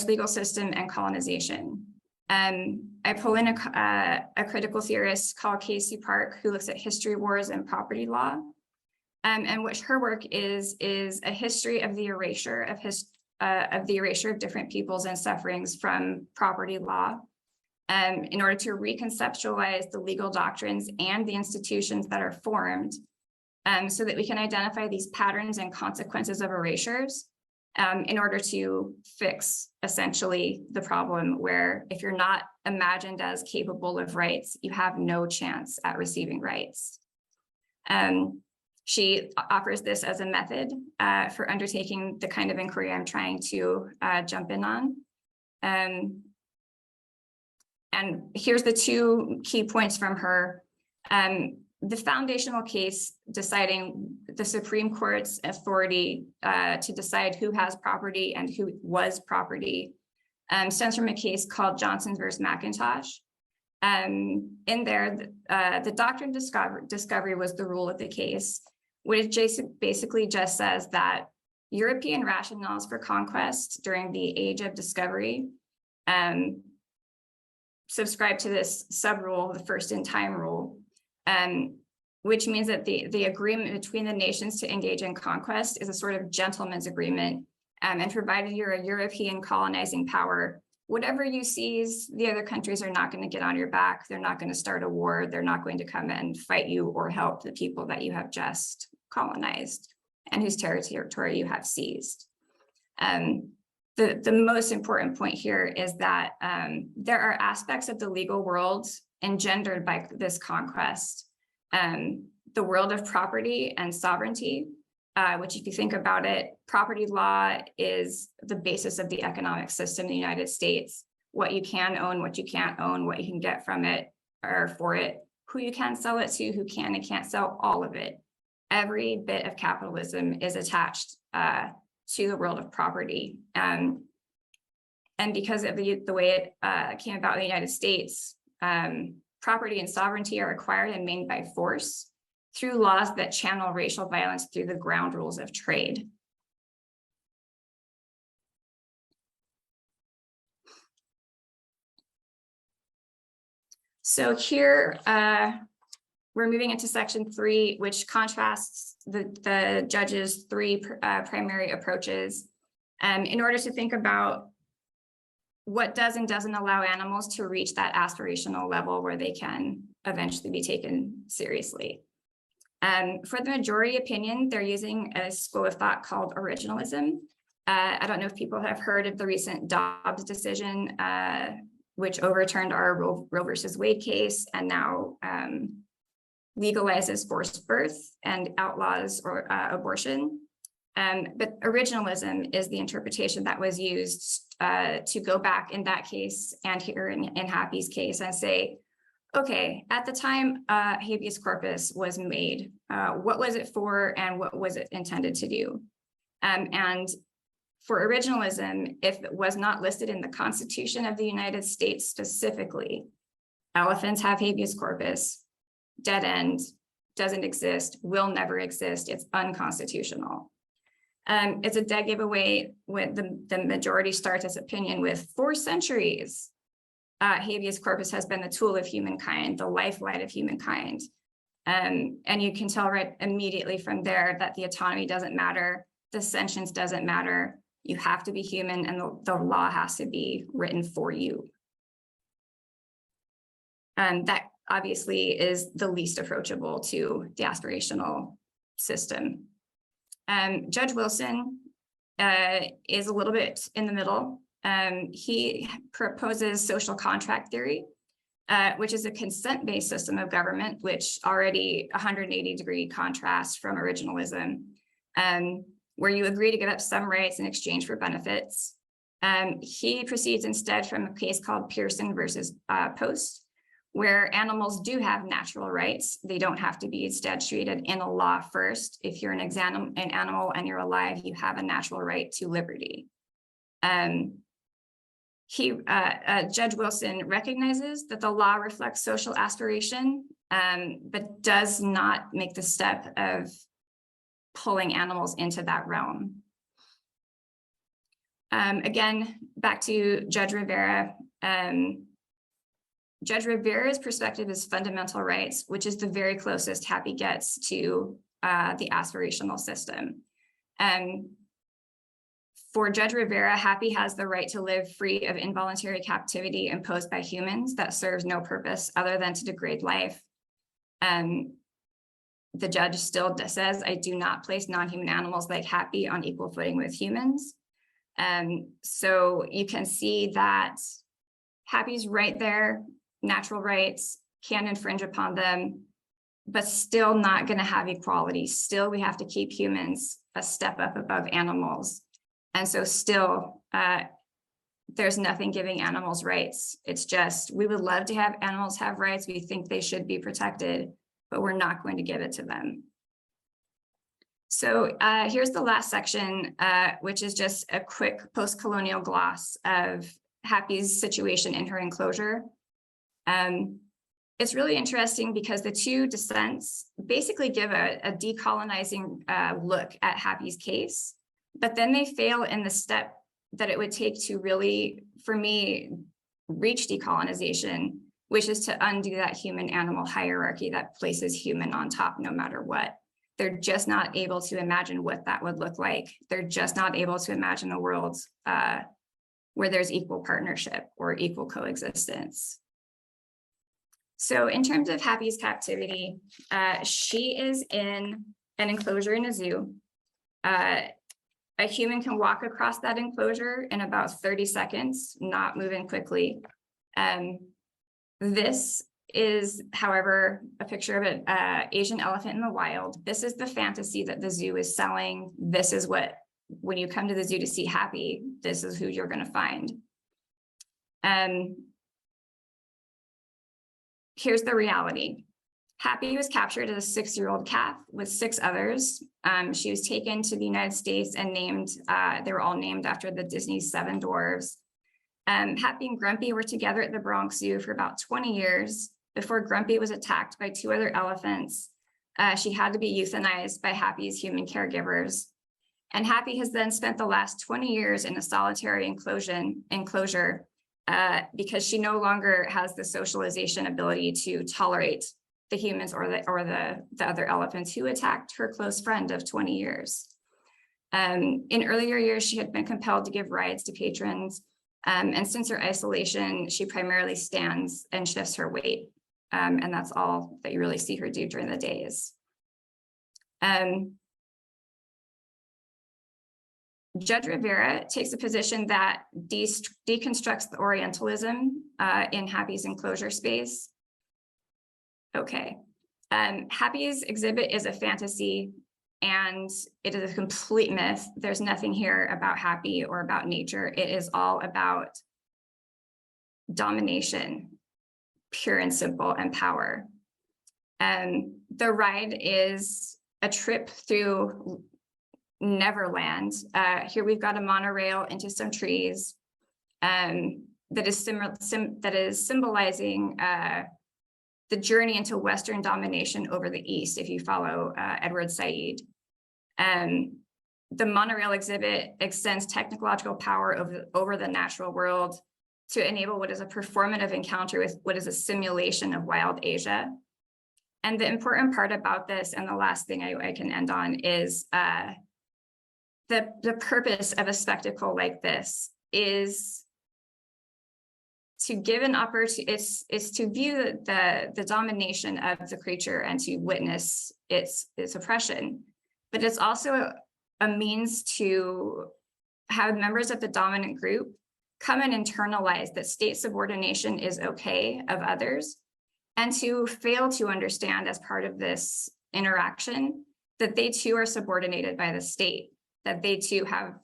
legal system and colonization. I pull in a critical theorist called Casey Park, who looks at history, wars, and property law. And what her work is a history of the erasure of different peoples and sufferings from property law, in order to reconceptualize the legal doctrines and the institutions that are formed, so that we can identify these patterns and consequences of erasures, in order to fix essentially the problem where if you're not imagined as capable of rights, you have no chance at receiving rights. She offers this as a method for undertaking the kind of inquiry I'm trying to jump in on. And here's the two key points from her. the foundational case deciding the Supreme Court's authority to decide who has property and who was property stems from a case called Johnson versus McIntosh. In there, the doctrine of discovery was the rule of the case, which basically just says that European rationales for conquest during the age of discovery subscribe to this sub-rule, the first in time rule, which means that the agreement between the nations to engage in conquest is a sort of gentleman's agreement. And provided you're a European colonizing power, whatever you seize, the other countries are not going to get on your back. They're not going to start a war. They're not going to come and fight you or help the people that you have just colonized and whose territory you have seized. The most important point here is that there are aspects of the legal world engendered by this conquest. The world of property and sovereignty, which if you think about it, property law is the basis of the economic system in the United States. What you can own, what you can't own, what you can get from it or for it, who you can sell it to, who can and can't sell, all of it. Every bit of capitalism is attached to the world of property. And because of the way it came about in the United States, property and sovereignty are acquired and maintained by force through laws that channel racial violence through the ground rules of trade. So here, we're moving into section 3, which contrasts the judge's 3 primary approaches in order to think about what does and doesn't allow animals to reach that aspirational level where they can eventually be taken seriously. For the majority opinion, they're using a school of thought called originalism. I don't know if people have heard of the recent Dobbs decision, which overturned our Roe versus Wade case and now legalizes forced birth and outlaws abortion. But originalism is the interpretation that was used to go back in that case and here in Happy's case and say, okay, at the time habeas corpus was made, what was it for and what was it intended to do? And for originalism, if it was not listed in the Constitution of the United States specifically, elephants have habeas corpus, dead end, doesn't exist, will never exist, it's unconstitutional. It's a dead giveaway when the majority starts its opinion with 4 centuries. Habeas corpus has been the tool of humankind, the lifeline of humankind. And you can tell right immediately from there that the autonomy doesn't matter, the sentience doesn't matter, you have to be human and the law has to be written for you. And that obviously is the least approachable to the aspirational system. Judge Wilson is a little bit in the middle. He proposes social contract theory, which is a consent-based system of government, which already 180-degree contrast from originalism, where you agree to give up some rights in exchange for benefits. He proceeds instead from a case called Pearson versus Post, where animals do have natural rights. They don't have to be statuted in a law first. If you're an animal and you're alive, you have a natural right to liberty. Judge Wilson recognizes that the law reflects social aspiration, but does not make the step of pulling animals into that realm. Again, back to Judge Rivera. Judge Rivera's perspective is fundamental rights, which is the very closest Happy gets to the aspirational system. For Judge Rivera, Happy has the right to live free of involuntary captivity imposed by humans that serves no purpose other than to degrade life. The judge still says, I do not place non-human animals like Happy on equal footing with humans. So you can see that Happy's right there, natural rights, can infringe upon them, but still not going to have equality. Still, we have to keep humans a step up above animals. And so still, there's nothing giving animals rights. It's just, we would love to have animals have rights. We think they should be protected, but we're not going to give it to them. So here's the last section, which is just a quick post-colonial gloss of Happy's situation in her enclosure. It's really interesting because the two dissents basically give a decolonizing look at Happy's case, but then they fail in the step that it would take to really, for me, reach decolonization, which is to undo that human-animal hierarchy that places human on top no matter what. They're just not able to imagine what that would look like. They're just not able to imagine a world where there's equal partnership or equal coexistence. So in terms of Happy's captivity, she is in an enclosure in a zoo. A human can walk across that enclosure in about 30 seconds, not moving quickly. This is, however, a picture of an Asian elephant in the wild. This is the fantasy that the zoo is selling. This is what, when you come to the zoo to see Happy, this is who you're going to find. Here's the reality. Happy was captured as a 6-year-old calf with 6 others. She was taken to the United States and named, they were all named after the Disney's 7 dwarves. Happy and Grumpy were together at the Bronx Zoo for about 20 years before Grumpy was attacked by 2 other elephants. She had to be euthanized by Happy's human caregivers. And Happy has then spent the last 20 years in a solitary enclosure because she no longer has the socialization ability to tolerate the humans or the other elephants who attacked her close friend of 20 years. In earlier years, she had been compelled to give rides to patrons. And since her isolation, she primarily stands and shifts her weight. And that's all that you really see her do during the days. Judge Rivera takes a position that deconstructs the Orientalism in Happy's enclosure space. Okay, Happy's exhibit is a fantasy and it is a complete myth. There's nothing here about Happy or about nature. It is all about domination, pure and simple, and power. The ride is a trip through Neverland. Here we've got a monorail into some trees that is symbolizing the journey into Western domination over the East, if you follow Edward Said. The monorail exhibit extends technological power over the natural world to enable what is a performative encounter with what is a simulation of wild Asia. And the important part about this, and the last thing I can end on, is the purpose of a spectacle like this is to give an opportunity, it's to view the domination of the creature and to witness its oppression. But it's also a means to have members of the dominant group come and internalize that state subordination is okay of others, and to fail to understand as part of this interaction that they too are subordinated by the state, that they too have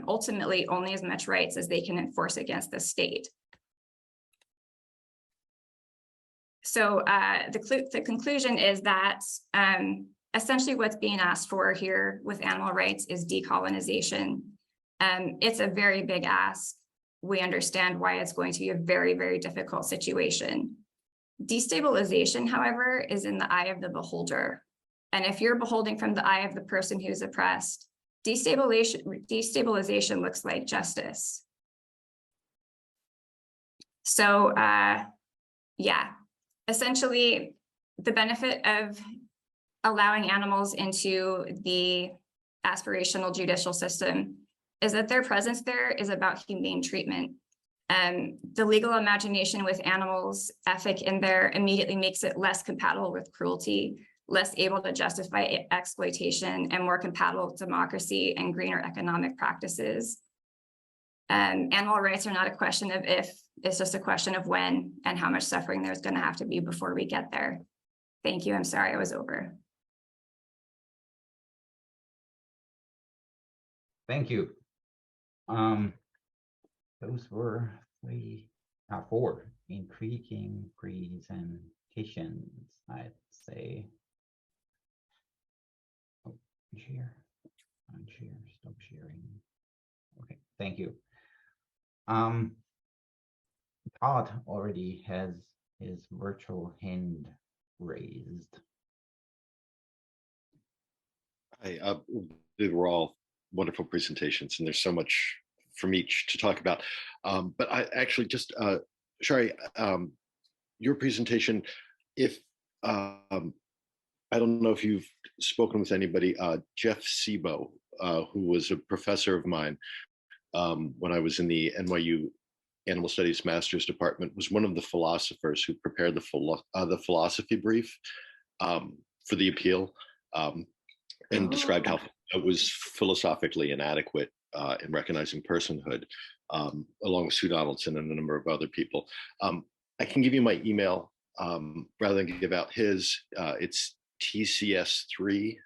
ultimately only as much rights as they can enforce against the state. So the conclusion is that essentially what's being asked for here with animal rights is decolonization. It's a very big ask. We understand why it's going to be a very, very difficult situation. Destabilization, however, is in the eye of the beholder. And if you're beholding from the eye of the person who's oppressed, destabilization looks like justice. So yeah, essentially the benefit of allowing animals into the aspirational judicial system is that their presence there is about humane treatment. The legal imagination with animals ethic in there immediately makes it less compatible with cruelty, less able to justify exploitation, and more compatible with democracy and greener economic practices. Animal rights are not a question of if, it's just a question of when and how much suffering there's going to have to be before we get there. Thank you. I'm sorry I was over. Thank you. Those were 4 intriguing presentations. presentations, I'd say. Oh, share, unshare, stop sharing. Okay, thank you. Todd already has his virtual hand raised. Hi, they were all wonderful presentations, and there's so much from each to talk about. But I actually just, Shari, your presentation, if, I don't know if you've spoken with anybody, Jeff Thiébaut, who was a professor of mine when I was in the NYU Animal Studies Master's Department, was one of the philosophers who prepared the philosophy brief for the appeal. And described how it was philosophically inadequate in recognizing personhood, along with Sue Donaldson and a number of other people. I can give you my email rather than give out his. It's tcs3@nyu.edu.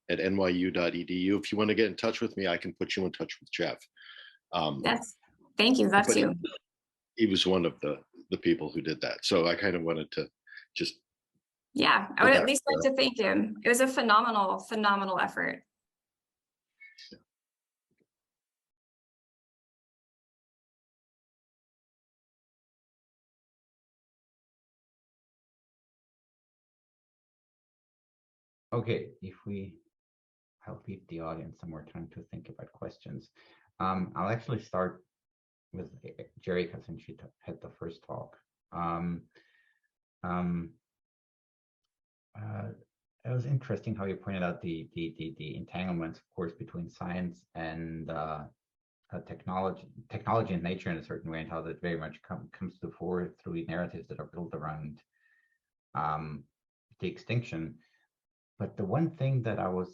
If you want to get in touch with me, I can put you in touch with Jeff. Yes, thank you. Love to. He was one of the people who did that. So I kind of wanted to just. Yeah, I would at least like to thank him. It was a phenomenal effort. Okay, I'll leave the audience some more time to think about questions. I'll actually start with Jerry, because since she had the first talk. It was interesting how you pointed out the entanglements, of course, between science and technology and nature in a certain way, and how that very much comes to the fore through narratives that are built around the extinction. But the one thing that I was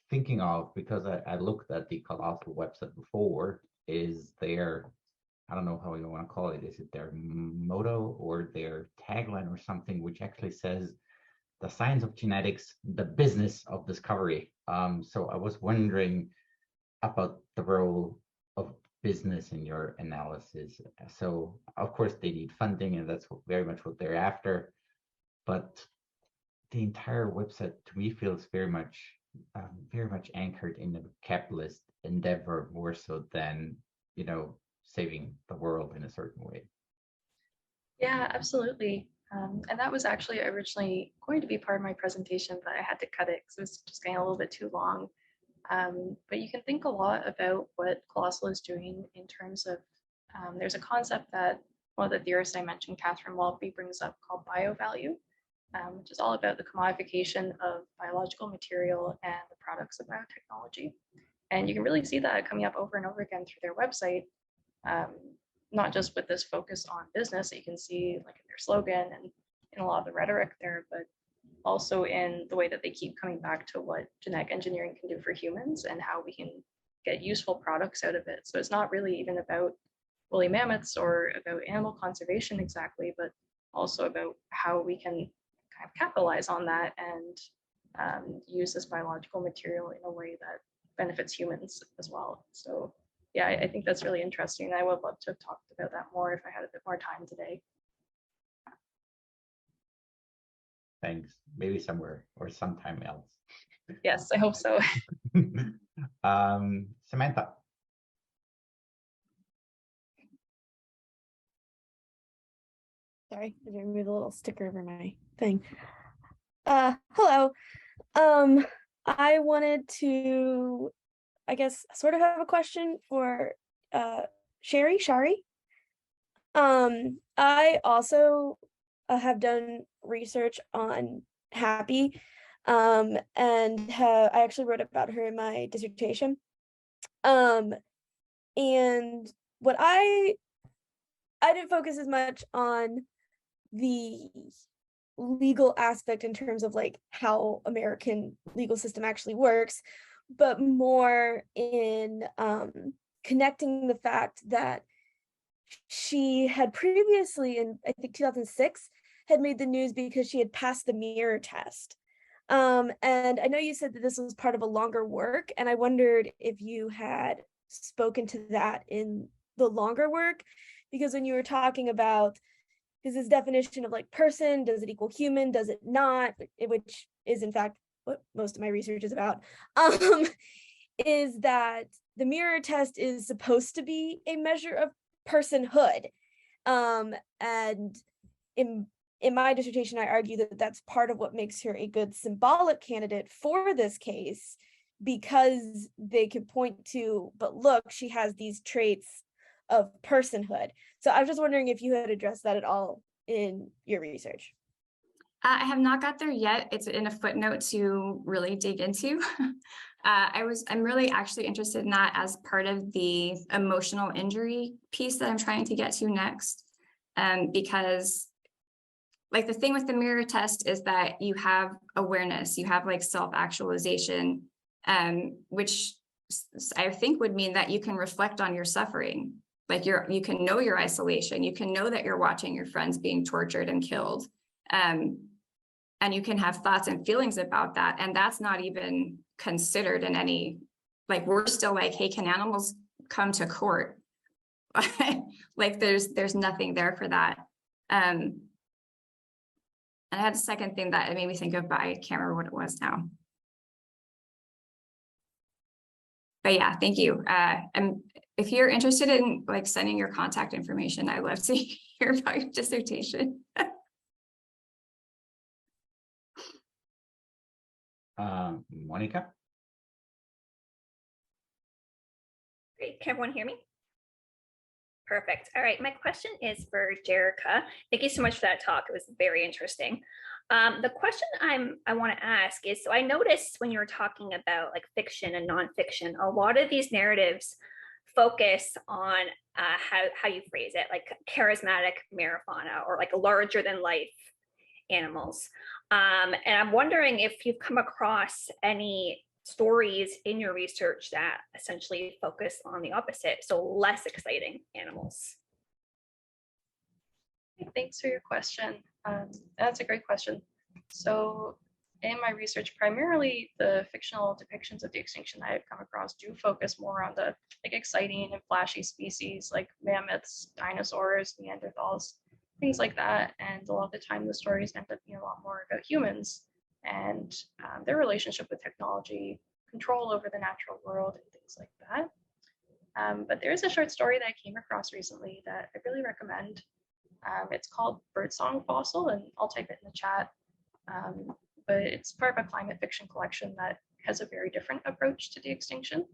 thinking of, because I looked at the Colossal website before, is their, I don't know how you want to call it, is it their motto or their tagline or something, which actually says, the science of genetics, the business of discovery. So I was wondering about the role of business in your analysis. So of course they need funding, and that's very much what they're after. But the entire website to me feels very much anchored in the capitalist endeavor, more so than, you know, saving the world in a certain way. Yeah, absolutely. And that was actually originally going to be part of my presentation, but I had to cut it because it was just getting a little bit too long. But you can think a lot about what Colossal is doing in terms of, there's a concept that one of the theorists I mentioned, Catherine Walby, brings up called biovalue, which is all about the commodification of biological material and the products of biotechnology. And you can really see that coming up over and over again through their website. Not just with this focus on business that you can see like in their slogan and in a lot of the rhetoric there, but also in the way that they keep coming back to what genetic engineering can do for humans and how we can get useful products out of it. So it's not really even about woolly mammoths or about animal conservation exactly, but also about how we can kind of capitalize on that and use this biological material in a way that benefits humans as well. So yeah, I think that's really interesting. I would love to have talked about that more if I had a bit more time today. Thanks. Maybe somewhere or sometime else. Yes, I hope so. Samantha. Sorry, I didn't remove a little sticker over my thing. Hello. I wanted to, I guess, sort of have a question for Shari. I also have done research on Happy, and I actually wrote about her in my dissertation. And what I didn't focus as much on the legal aspect in terms of like how American legal system actually works, but more in connecting the fact that she had previously, in I think 2006, had made the news because she had passed the mirror test. And I know you said that this was part of a longer work, and I wondered if you had spoken to that in the longer work, because when you were talking about because this definition of like person, does it equal human, does it not, which is in fact what most of my research is about, is that the mirror test is supposed to be a measure of personhood. And in my dissertation, I argue that that's part of what makes her a good symbolic candidate for this case, because they could point to, but look, she has these traits of personhood. So I was just wondering if you had addressed that at all in your research. I have not got there yet. It's in a footnote to really dig into. I'm really actually interested in that as part of the emotional injury piece that I'm trying to get to next. Because like the thing with the mirror test is that you have awareness, you have like self-actualization, which I think would mean that you can reflect on your suffering. Like you can know your isolation, you can know that you're watching your friends being tortured and killed. And you can have thoughts and feelings about that. And that's not even considered in any, like, we're still like, hey, can animals come to court? Like there's nothing there for that. And I had a second thing that it made me think of, but I can't remember what it was now. But yeah, thank you. And if you're interested in like sending your contact information, I'd love to hear about your dissertation. Monica? Great, can everyone hear me? Perfect. All right, my question is for Jerica. Thank you so much for that talk. It was very interesting. The question I want to ask is, so I noticed when you were talking about like fiction and nonfiction, a lot of these narratives focus on how you phrase it, like charismatic megafauna or like larger than life animals. And I'm wondering if you've come across any stories in your research that essentially focus on the opposite, so less exciting animals. Thanks for your question. That's a great question. So in my research, primarily the fictional depictions of the extinction that I've come across do focus more on the like exciting and flashy species like mammoths, dinosaurs, Neanderthals, things like that. And a lot of the time the stories end up being a lot more about humans and their relationship with technology, control over the natural world, and things like that. But there's a short story that I came across recently that I really recommend. It's called Birdsong Fossil, and I'll type it in the chat. But it's part of a climate fiction collection that has a very different approach to the extinction,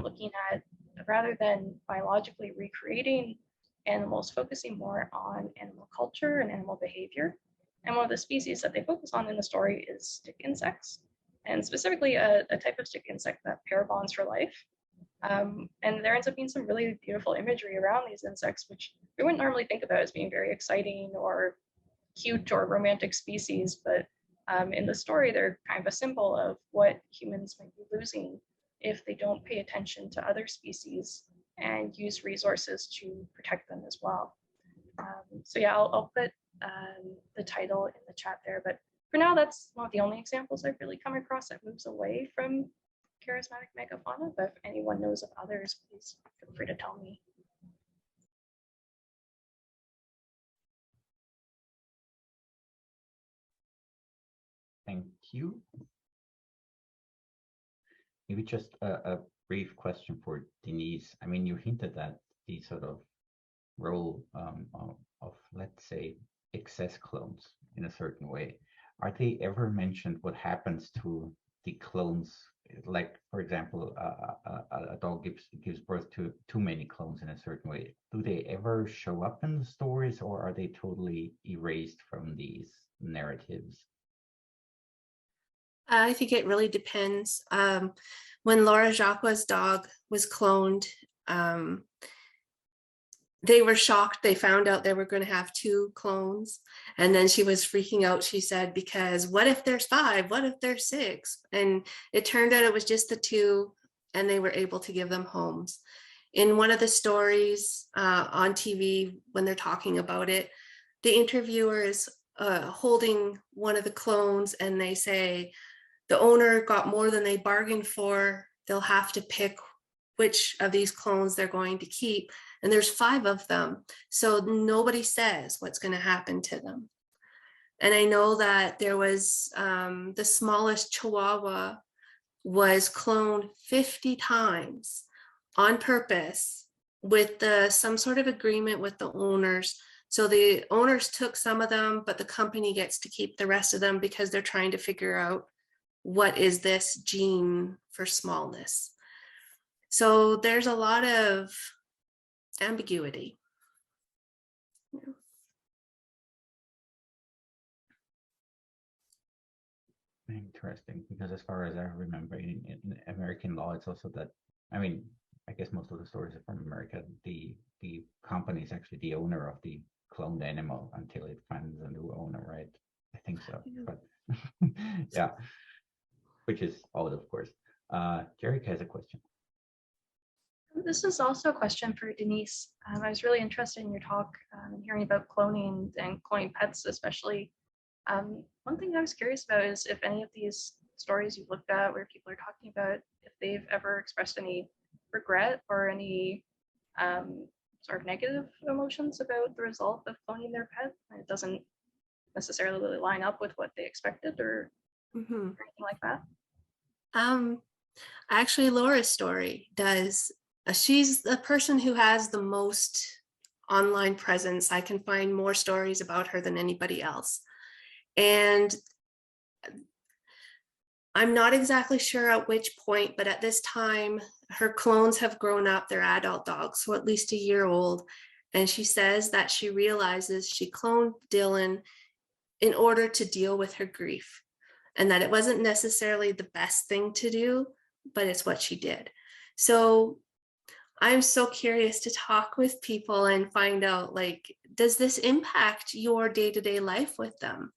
looking at, rather than biologically recreating animals, focusing more on animal culture and animal behavior. And one of the species that they focus on in the story is stick insects, and specifically a type of stick insect that pair bonds for life. And there ends up being some really beautiful imagery around these insects, which we wouldn't normally think about as being very exciting or cute or romantic species, but in the story, they're kind of a symbol of what humans might be losing if they don't pay attention to other species and use resources to protect them as well. So yeah, I'll put the title in the chat there, but for now, that's one of the only examples I've really come across that moves away from charismatic megafauna, but if anyone knows of others, please feel free to tell me. Thank you. Maybe just a brief question for Denise. I mean, you hinted at the sort of role of, let's say, excess clones in a certain way. Are they ever mentioned what happens to the clones? Like, for example, a dog gives birth to too many clones in a certain way. Do they ever show up in the stories, or are they totally erased from these narratives? I think it really depends. When Laura Jacqua's dog was cloned, they were shocked. They found out they were going to have 2 clones. And then she was freaking out, she said, because what if there's 5? What if there's 6? And it turned out it was just the 2, and they were able to give them homes. In one of the stories on TV, when they're talking about it, the interviewer is holding one of the clones, and they say, the owner got more than they bargained for. They'll have to pick which of these clones they're going to keep. and there's 5 of them. So nobody says what's going to happen to them. And I know that there was the smallest Chihuahua was cloned 50 times on purpose with some sort of agreement with the owners. So the owners took some of them, but the company gets to keep the rest of them because they're trying to figure out what is this gene for smallness. So there's a lot of ambiguity. Interesting, because as far as I remember, in American law, it's also that, I mean, I guess most of the stories are from America. The company is actually the owner of the cloned animal until it finds a new owner, right? I think so, but yeah, which is odd, of course. Jerica has a question. This is also a question for Denise. I was really interested in your talk, hearing about cloning and cloning pets, especially. One thing I was curious about is if any of these stories you've looked at where people are talking about if they've ever expressed any regret or any sort of negative emotions about the result of cloning their pet. It doesn't necessarily really line up with what they expected or anything like that. Actually, Laura's story does. She's the person who has the most online presence. I can find more stories about her than anybody else. And I'm not exactly sure at which point, but at this time, her clones have grown up. They're adult dogs, so at least a year old. And she says that she realizes she cloned Dylan in order to deal with her grief, and that it wasn't necessarily the best thing to do, but it's what she did. So I'm so curious to talk with people and find out, like, does this impact your day-to-day life with them?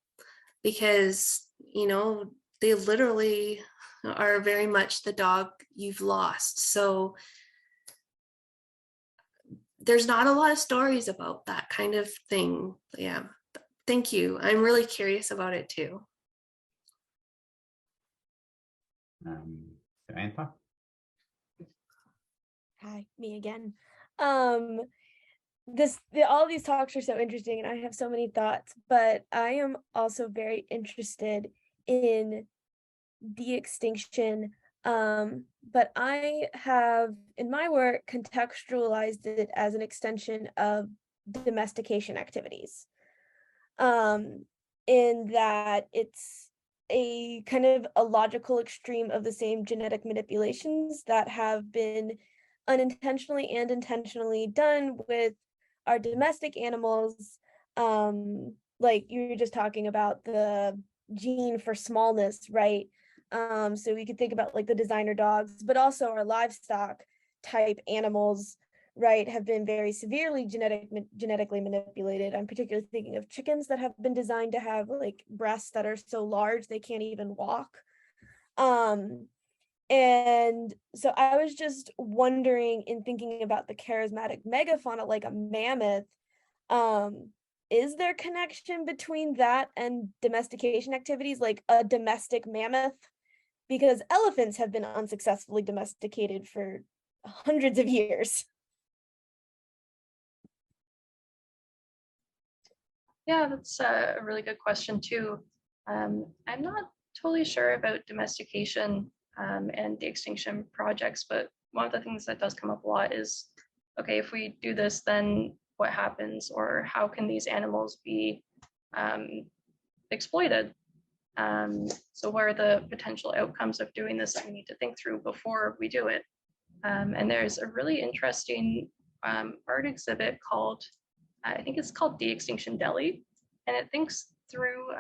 Because, you know, they literally are very much the dog you've lost. So there's not a lot of stories about that kind of thing. Yeah, thank you. I'm really curious about it too. Samantha? Hi, me again. All these talks are so interesting and I have so many thoughts, but I am also very interested in de-extinction. But I have, in my work, contextualized it as an extension of domestication activities. In that it's a kind of a logical extreme of the same genetic manipulations that have been unintentionally and intentionally done with our domestic animals. Like you were just talking about the gene for smallness, right? So we could think about like the designer dogs, but also our livestock type animals, right, have been very severely genetically manipulated. I'm particularly thinking of chickens that have been designed to have like breasts that are so large they can't even walk. And so I was just wondering, in thinking about the charismatic megafauna like a mammoth, is there connection between that and domestication activities, like a domestic mammoth? Because elephants have been unsuccessfully domesticated for hundreds of years. Yeah, that's a really good question too. I'm not totally sure about domestication and the extinction projects, but one of the things that does come up a lot is, okay, if we do this, then what happens, or how can these animals be exploited? So what are the potential outcomes of doing this that we need to think through before we do it? And there's a really interesting art exhibit called, I think it's called De-Extinction Delhi, and it thinks through,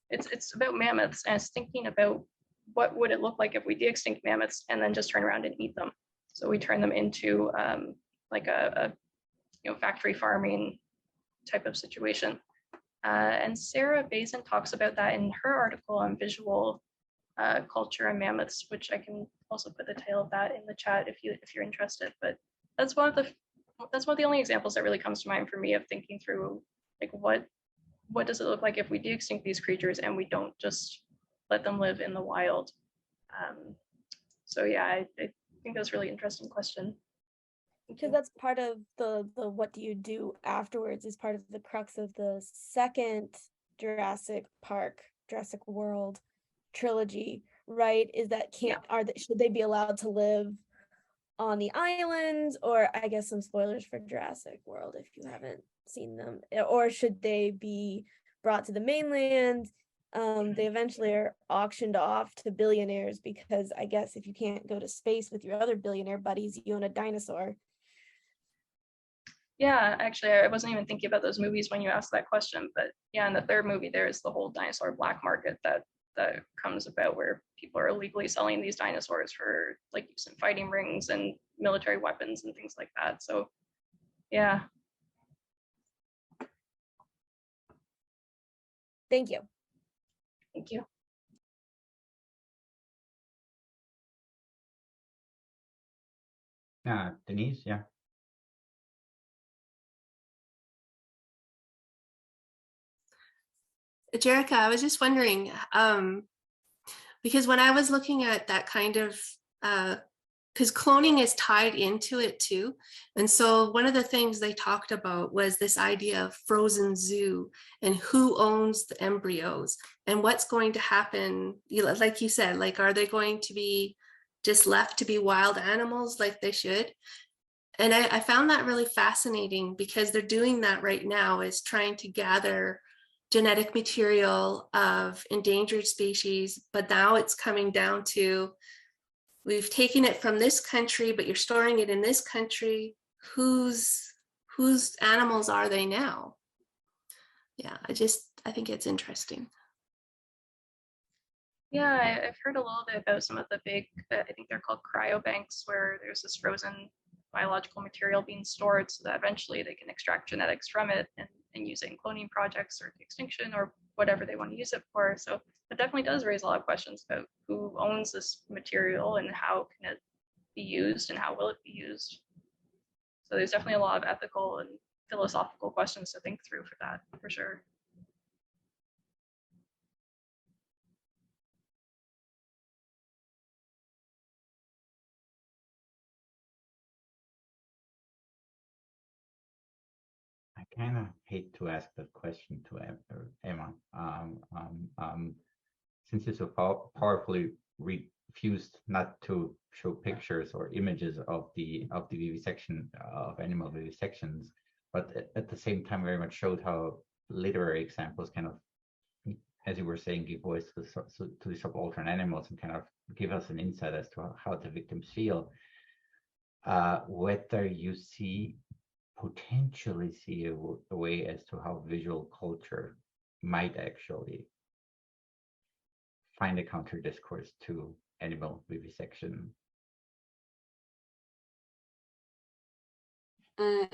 it's about mammoths, and it's thinking about what would it look like if we de-extinct mammoths and then just turn around and eat them. So we turn them into like a factory farming type of situation. And Sarah Bazin talks about that in her article on visual culture and mammoths, which I can also put the title of that in the chat if you're interested. But that's one of the only examples that really comes to mind for me of thinking through, like, what does it look like if we de-extinct these creatures and we don't just let them live in the wild? So yeah, I think that's a really interesting question. because that's part of the what do you do afterwards is part of the crux of the second Jurassic World trilogy, right? Is that should they be allowed to live on the islands, or I guess some spoilers for Jurassic World if you haven't seen them, or should they be brought to the mainland? They eventually are auctioned off to billionaires because I guess if you can't go to space with your other billionaire buddies, you own a dinosaur. Yeah, actually, I wasn't even thinking about those movies when you asked that question, but yeah, in the third movie, there is the whole dinosaur black market that comes about where people are illegally selling these dinosaurs for like use in fighting rings and military weapons and things like that. So, yeah. Thank you. Thank you. Denise, yeah. Jerica, I was just wondering, because when I was looking at that kind of, because cloning is tied into it too. And so one of the things they talked about was this idea of frozen zoo and who owns the embryos and what's going to happen. Like you said, like, are they going to be just left to be wild animals like they should? And I found that really fascinating because they're doing that right now, is trying to gather genetic material of endangered species, but now it's coming down to, we've taken it from this country, but you're storing it in this country. Whose animals are they now? Yeah, I think it's interesting. Yeah, I've heard a little bit about some of the big, I think they're called cryobanks, where there's this frozen biological material being stored so that eventually they can extract genetics from it and use it in cloning projects or extinction or whatever they want to use it for. So it definitely does raise a lot of questions about who owns this material and how can it be used and how will it be used. So there's definitely a lot of ethical and philosophical questions to think through for that, for sure. I kind of hate to ask that question to Emma, since you so powerfully refused not to show pictures or images of the vivisection of animal vivisections, but at the same time very much showed how literary examples kind of, as you were saying, give voice to the subaltern animals and kind of give us an insight as to how the victims feel. Whether you potentially see a way as to how visual culture might actually find a counter discourse to animal vivisection.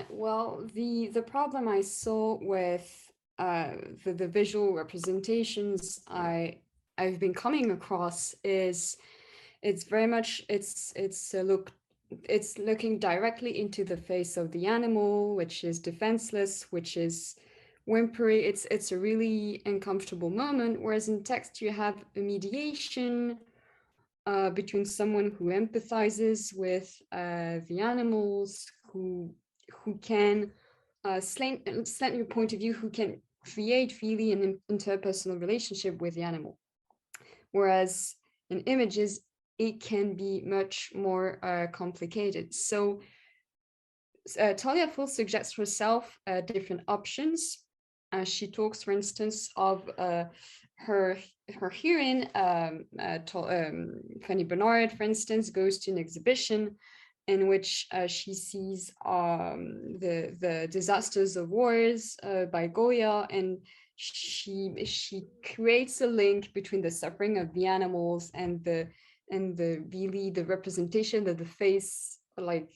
Well, the problem I saw with the visual representations I've been coming across is it's very much it's looking directly into the face of the animal, which is defenseless, which is whimpery. It's a really uncomfortable moment, whereas in text you have a mediation between someone who empathizes with the animals, who can slant your point of view, who can create really an interpersonal relationship with the animal. Whereas in images, it can be much more complicated. So Talia Full suggests herself different options. She talks, for instance, of her hearing. Fanny Bernard, for instance, goes to an exhibition in which she sees the disasters of wars by Goya, and she creates a link between the suffering of the animals and the representation of the face, like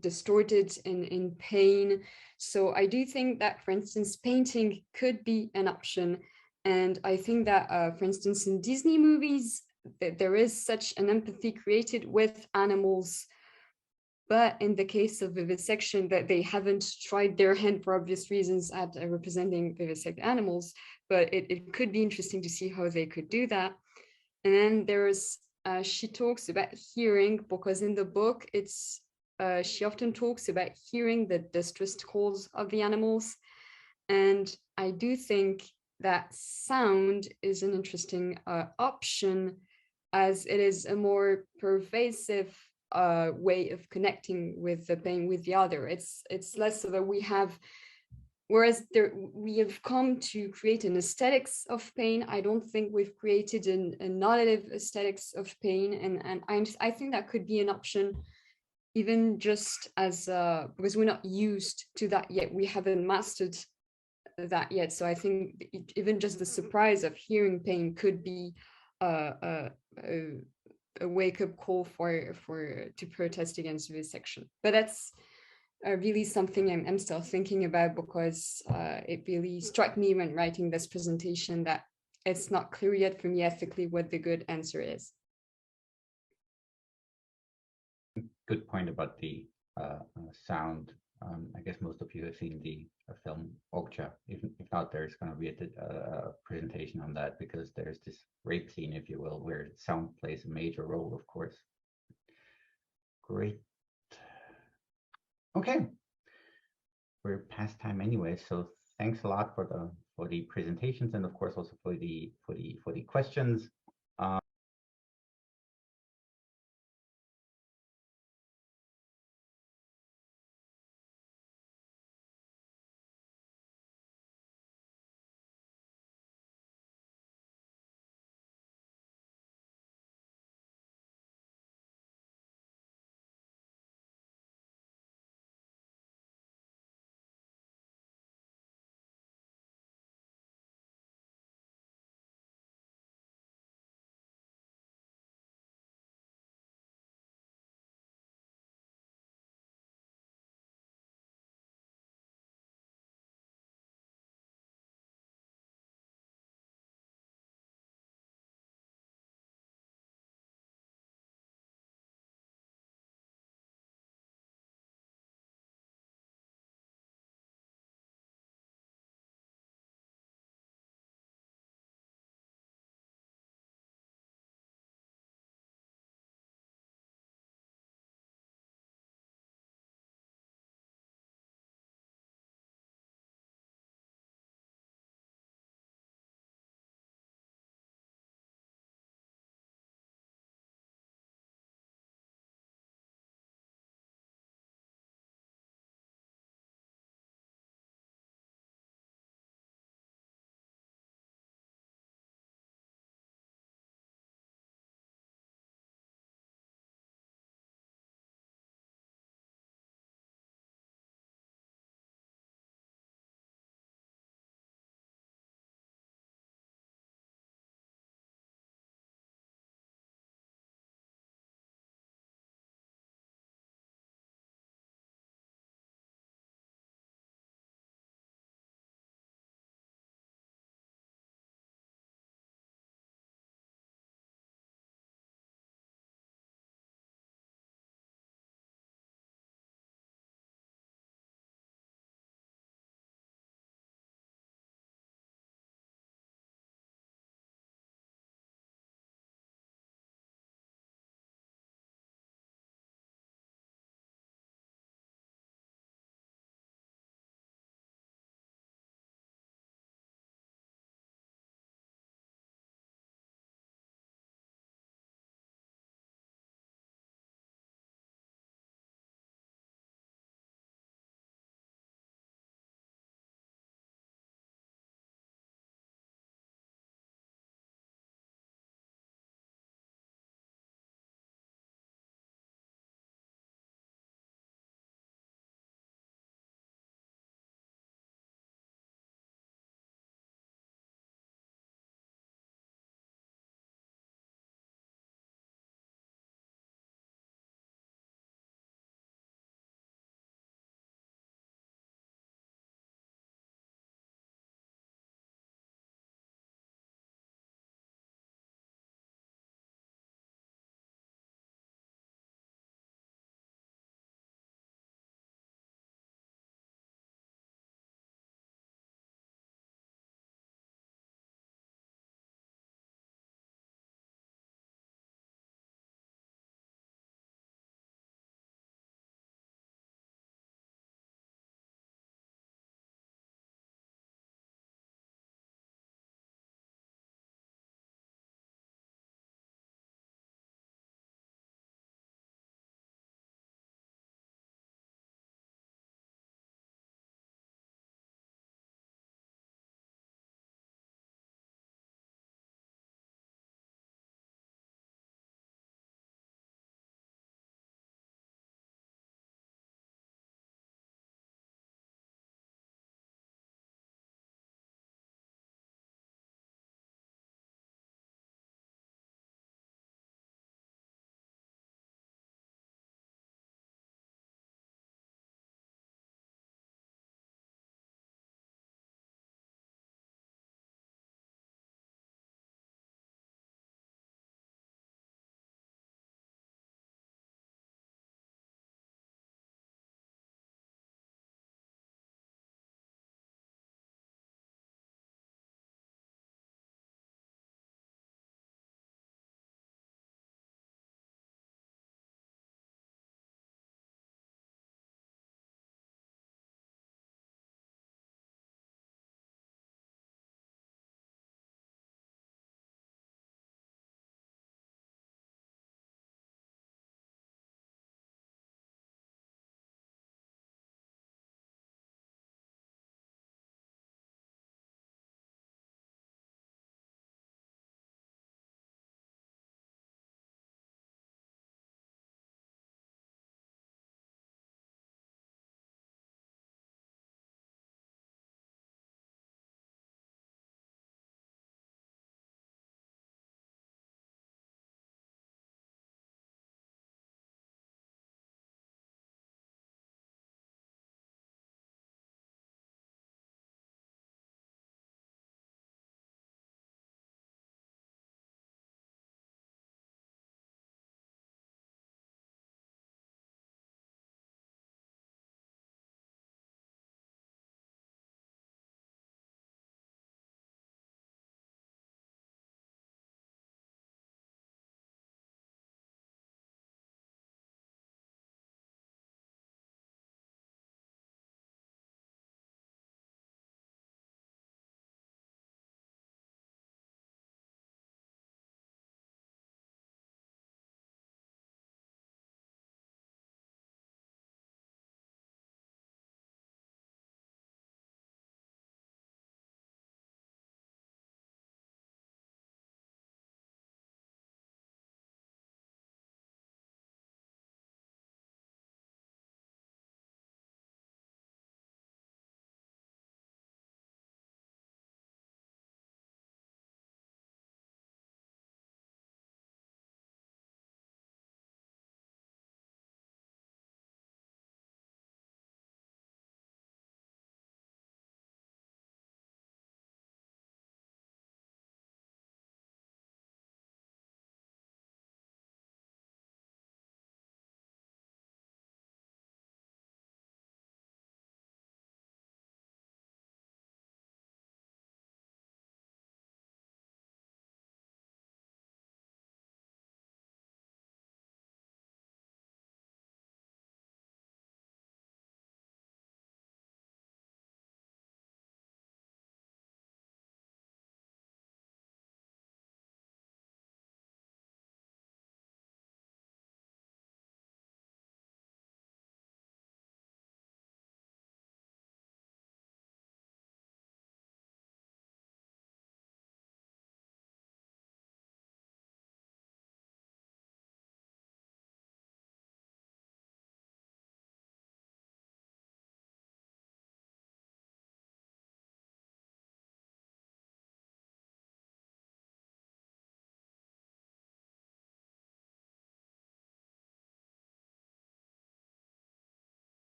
distorted in pain. So I do think that, for instance, painting could be an option. And I think that, for instance, in Disney movies, there is such an empathy created with animals. But in the case of vivisection, that they haven't tried their hand, for obvious reasons, at representing vivisected animals. But it could be interesting to see how they could do that. And then there's she talks about hearing, because in the book it's she often talks about hearing the distress calls of the animals. And I do think that sound is an interesting option, as it is a more pervasive way of connecting with the pain with the other. It's less of a we have, whereas we have come to create an aesthetics of pain. I don't think we've created a narrative aesthetics of pain, and I think that could be an option, even just as because we're not used to that yet. We haven't mastered that yet. So I think even just the surprise of hearing pain could be a wake-up call for to protest against vivisection. But that's really something I'm still thinking about, because it really struck me when writing this presentation that it's not clear yet for me ethically what the good answer is. Good point about the sound. I guess most of you have seen the film Okja. If not, there's going to be a presentation on that, because there's this rape scene, if you will, where sound plays a major role, of course. Great. Okay. We're past time anyway, so thanks a lot for the presentations, and of course also for the questions.